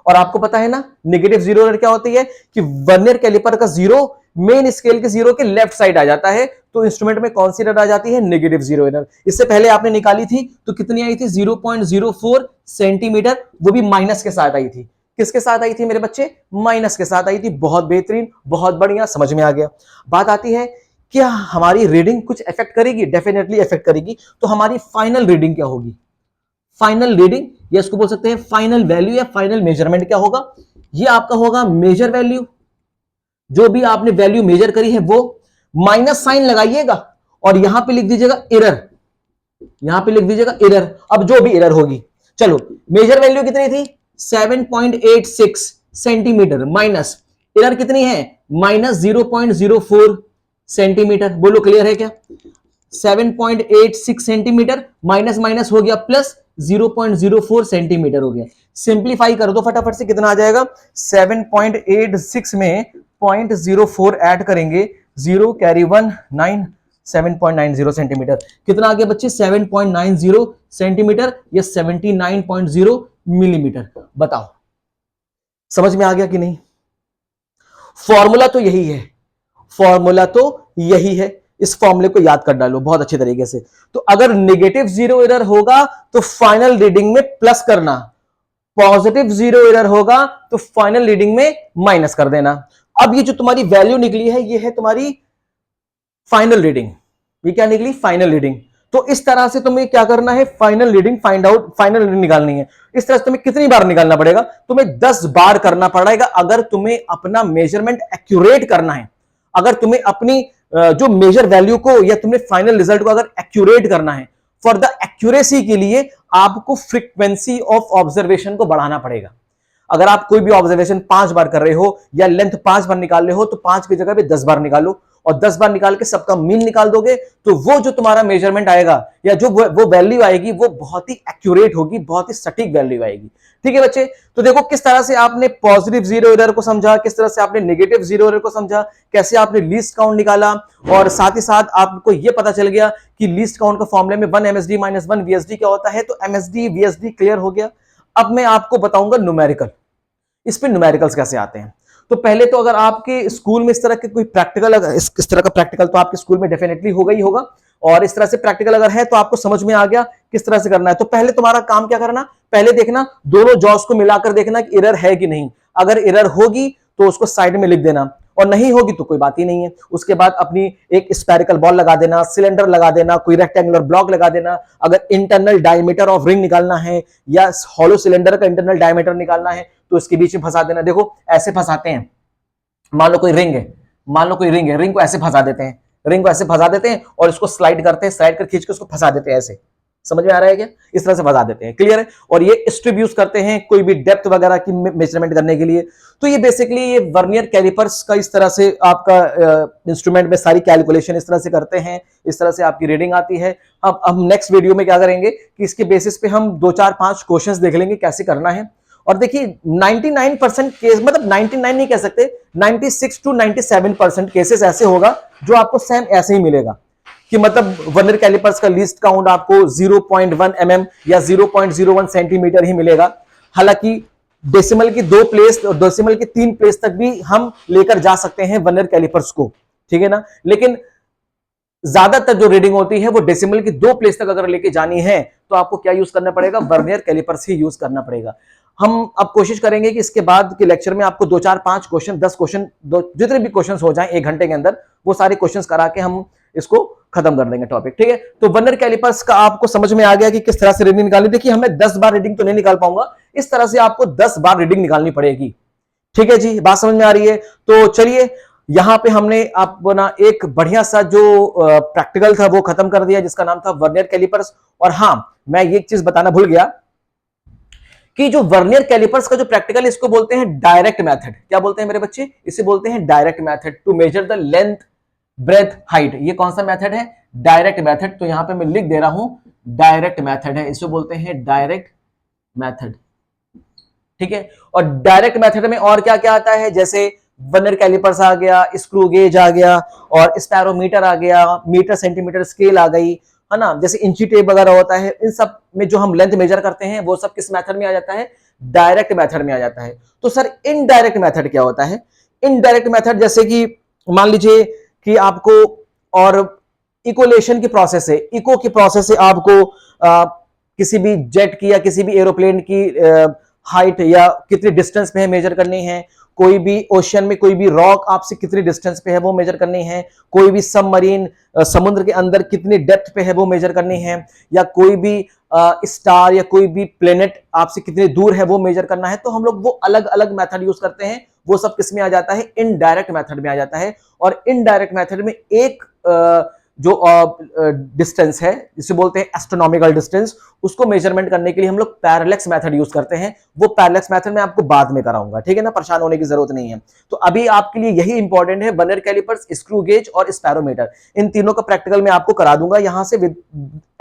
Speaker 1: और आपको पता है ना नेगेटिव जीरो एरर क्या होती है कि वर्नियर कैलिपर का जीरो मेन स्केल के जीरो के लेफ्ट साइड आ जाता है, तो इंस्ट्रूमेंट में कौन सी एरर आ जाती है, नेगेटिव जीरो एरर। इससे पहले आपने निकाली थी तो कितनी आई थी, 0.04 सेंटीमीटर, वो भी माइनस के साथ आई थी। किसके साथ आई थी मेरे बच्चे, माइनस के साथ आई थी। बहुत बेहतरीन, बहुत बढ़िया, समझ में आ गया। बात आती है क्या हमारी रीडिंग कुछ इफेक्ट करेगी, डेफिनेटली इफेक्ट करेगी। तो हमारी फाइनल रीडिंग क्या होगी, फाइनल रीडिंग या इसको बोल सकते हैं फाइनल वैल्यू या फाइनल मेजरमेंट क्या होगा, ये आपका होगा मेजर वैल्यू। जो भी आपने वैल्यू मेजर करी है वो माइनस साइन लगाइएगा और यहां पे लिख दीजिएगा एरर, यहां पे लिख दीजिएगा एरर। अब जो भी एरर होगी, चलो मेजर वैल्यू कितनी थी, 7.86 सेंटीमीटर, माइनस एरर कितनी है, माइनस 0.04 सेंटीमीटर। बोलो क्लियर है क्या, 7.86 सेंटीमीटर माइनस माइनस हो गया प्लस 0.04 सेंटीमीटर हो गया। सिंप्लीफाई कर दो फटाफट से, कितना आ जाएगा, 7.86 में 0.04 ऐड करेंगे, 0 कैरी 1 9, 7.90 सेंटीमीटर। कितना आ गया बच्चे? 7.90 सेंटीमीटर या 79.0 मिलीमीटर। बताओ समझ में आ गया कि नहीं? फॉर्मूला तो यही है, फॉर्मूला तो यही है। इस फॉर्मूले को याद कर डालो बहुत अच्छे तरीके से। तो अगर नेगेटिव जीरो एरर होगा तो फाइनल रीडिंग में प्लस करना, पॉजिटिव जीरो एरर होगा तो फाइनल रीडिंग में माइनस कर देना। अब ये जो तुम्हारी वैल्यू निकली है ये है तुम्हारी फाइनल रीडिंग। ये क्या निकली? Final reading. तो इस तरह से तुम्हें क्या करना है? Final reading find out, final reading निकालनी है। इस तरह से तुम्हें कितनी बार निकालना पड़ेगा? तुम्हें 10 बार करना पड़ेगा अगर तुम्हें अपना मेजरमेंट एक्यूरेट करना है। अगर तुम्हें अपनी जो मेजर वैल्यू को या तुम्हें फाइनल रिजल्ट को अगर एक्यूरेट करना है, फॉर द एक्यूरेसी के लिए आपको फ्रीक्वेंसी ऑफ ऑब्जर्वेशन को बढ़ाना पड़ेगा। अगर आप कोई भी ऑब्जर्वेशन 5 बार कर रहे हो या लेंथ 5 बार निकाल रहे हो तो 5 की जगह पे 10 बार निकालो, और 10 बार निकाल के सबका मीन निकाल दोगे तो वो जो तुम्हारा मेजरमेंट आएगा या जो वो वैल्यू आएगी वो बहुत ही एक्यूरेट होगी, बहुत ही सटीक वैल्यू आएगी। ठीक है बच्चे? तो देखो किस तरह से आपने पॉजिटिव जीरो एरर को समझा, किस तरह से आपने नेगेटिव जीरो एरर को समझा, कैसे आपने लीस्ट काउंट निकाला, और साथ ही साथ आपको यह पता चल गया कि लीस्ट काउंट का फॉर्मूले में 1 MSD - 1 VSD क्या होता है। तो MSD VSD क्लियर हो गया। अब मैं आपको बताऊंगा न्यूमेरिकल, इस पे न्यूमेरिकल्स कैसे आते हैं। तो पहले तो अगर आपके स्कूल में इस तरह के कोई प्रैक्टिकल, इस तरह का प्रैक्टिकल तो आपके स्कूल में डेफिनेटली होगा ही होगा, और इस तरह से प्रैक्टिकल अगर है तो आपको समझ में आ गया किस तरह से करना है। तो पहले तुम्हारा काम क्या करना? पहले देखना दोनों जॉस को मिलाकर देखना कि एरर है कि नहीं। अगर एरर होगी तो उसको साइड में लिख देना, और नहीं होगी तो कोई बात ही नहीं है। उसके बाद अपनी एक स्फेरिकल बॉल लगा देना, सिलेंडर लगा देना, कोई रेक्टेंगुलर ब्लॉक लगा देना। अगर इंटरनल डायमीटर ऑफ रिंग निकालना है या हॉलो सिलेंडर का इंटरनल डायमीटर निकालना है तो इसके बीच में फंसा देना। देखो ऐसे फंसाते हैं, मान लो कोई रिंग है, मान लो कोई रिंग है, रिंग को ऐसे फंसा देते हैं, रिंग को ऐसे फंसा देते हैं और इसको स्लाइड करते हैं, स्लाइड कर खींच के उसको फंसा देते हैं। ऐसे समझ में आ रहा है क्या? इस तरह से फंसा देते हैं। क्लियर है? और ये स्ट्रिप यूज करते हैं कोई भी डेप्थ वगैरह की मेजरमेंट करने के लिए। तो ये बेसिकली ये वर्नियर कैलिपर्स का इस तरह से आपका इंस्ट्रूमेंट में सारी कैलकुलेशन इस तरह से करते हैं, इस तरह से आपकी रीडिंग आती है। अब हम नेक्स्ट वीडियो में क्या करेंगे कि इसके बेसिस पे हम 2 4 5 क्वेश्चंस देख लेंगे कैसे करना है। और देखिए 99% केस, मतलब 99 नहीं कह सकते, 96 to 97% केसेस ऐसे होगा जो आपको सेम ऐसे ही मिलेगा कि मतलब वर्नियर कैलिपर्स का लीस्ट काउंट आपको 0.1 mm या 0.01 सेंटीमीटर ही मिलेगा। हालांकि डेसिमल की 2 प्लेस और डेसिमल की 3 प्लेस तक भी हम लेकर जा सकते हैं वर्नियर कैलिपर्स को, ठीक है ना। लेकिन ज्यादातर जो रीडिंग होती है वो डेसिमल की 2 प्लेस तक अगर लेके जानी है तो आपको क्या यूज करना पड़ेगा? वर्नियर कैलिपर्स ही यूज करना पड़ेगा। हम अब कोशिश करेंगे कि इसके बाद के लेक्चर में आपको 2 4 5 क्वेश्चन, 10 क्वेश्चन, जितने भी क्वेश्चंस हो जाएं 1 घंटे के अंदर, वो सारे क्वेश्चंस करा के हम इसको खत्म कर देंगे टॉपिक। ठीक है? तो वर्नियर कैलिपर्स का आपको समझ में आ गया कि किस तरह से रीडिंग निकालनी। देखिए हमें 10 बार रीडिंग तो नहीं निकाल पाऊंगा, इस तरह से आपको 10 बार रीडिंग निकालनी पड़ेगी। ठीक है जी, बात समझ में आ रही है? तो चलिए यहां पे हमने अपना एक बढ़िया सा जो प्रैक्टिकल था वो खत्म कर दिया जिसका नाम था वर्नियर कैलिपर्स। और हां, मैं ये एक चीज बताना भूल गया कि जो वर्नियर कैलिपर्स का जो प्रैक्टिकल है इसको बोलते हैं डायरेक्ट मेथड। क्या बोलते हैं मेरे बच्चे? इसे बोलते हैं direct method to measure the length, breadth, height. ये कौन सा मेथड है? Direct method. तो यहां पे मैं लिख दे रहा हूं डायरेक्ट मेथड है, इसे बोलते हैं डायरेक्ट मेथड। ठीक है? और डायरेक्ट मेथड में और क्या क्या आता है? जैसे वर्नियर कैलिपर्स आ गया, स्क्रू गेज आ गया, और स्पैरोमीटर आ गया, मीटर सेंटीमीटर स्केल आ गई, है ना। जैसे इंची टेप वगैरह होता है, इन सब में जो हम लेंथ मेजर करते हैं वो सब किस मेथड में आ जाता है? डायरेक्ट मेथड में आ जाता है। तो सर इनडायरेक्ट मेथड क्या होता है? इनडायरेक्ट मेथड जैसे कि मान लीजिए कि आपको और इकोलेशन की प्रोसेस है, इको की प्रोसेस है, आपको किसी भी जेट की या किसी भी एरोप्लेन की हाइट या कितनी डिस्टेंस पे है मेजर करनी है, कोई भी ओशन में कोई भी रॉक आपसे कितनी डिस्टेंस पे है वो मेजर करनी है, कोई भी सबमरीन समुद्र के अंदर कितनी डेप्थ पे है वो मेजर करनी है, या कोई भी स्टार या कोई भी प्लेनेट आपसे कितनी दूर है वो मेजर करना है। तो हम लोग वो अलग अलग मेथड यूज करते हैं, वो सब किस में आ जाता है? इनडायरेक्ट मेथड में आ जाता है। और इनडायरेक्ट मेथड में एक जो डिस्टेंस है, जिसे बोलते हैं एस्ट्रोनॉमिकल डिस्टेंस, उसको मेजरमेंट करने के लिए हम लोग पैरेलैक्स मेथड यूज करते हैं। वो पैरेलैक्स मेथड मैं आपको बाद में कराऊंगा, ठीक है ना, परेशान होने की जरूरत नहीं है। तो अभी आपके लिए यही इंपॉर्टेंट है, वर्नियर कैलिपर्स, स्क्रू गेज और स्पैरोमीटर, इन तीनों का प्रैक्टिकल मैं आपको करा दूंगा यहां से विद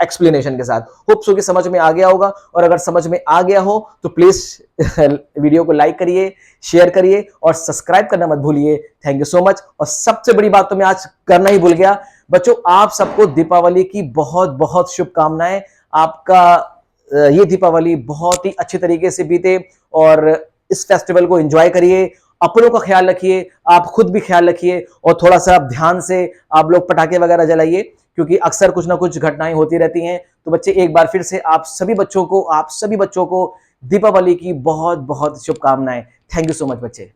Speaker 1: एक्सप्लेनेशन के साथ। होप सो कि समझ में आ गया होगा, और अगर समझ में आ गया हो तो प्लीज वीडियो को लाइक करिए, शेयर करिए और सब्सक्राइब करना मत भूलिए। Thank you so much. और सबसे बड़ी बात तो मैं आज करना ही भूल गया बच्चों, आप सबको दीपावली की बहुत बहुत शुभकामनाएं। आपका ये दीपावली बहुत ही अच्छे तरीके से बीते और इस फेस्टिवल को एंजॉय करिए, अपनों का ख्याल रखिए, आप खुद भी ख्याल रखिए, और थोड़ा सा ध्यान से आप लोग पटाखे वगैरह जलाइए, क्योंकि अक्सर कुछ ना कुछ घटनाएं होती रहती हैं। तो बच्चे, एक बार फिर से आप सभी बच्चों को दीपावली की बहुत बहुत शुभकामनाएं। थैंक यू सो मच बच्चे।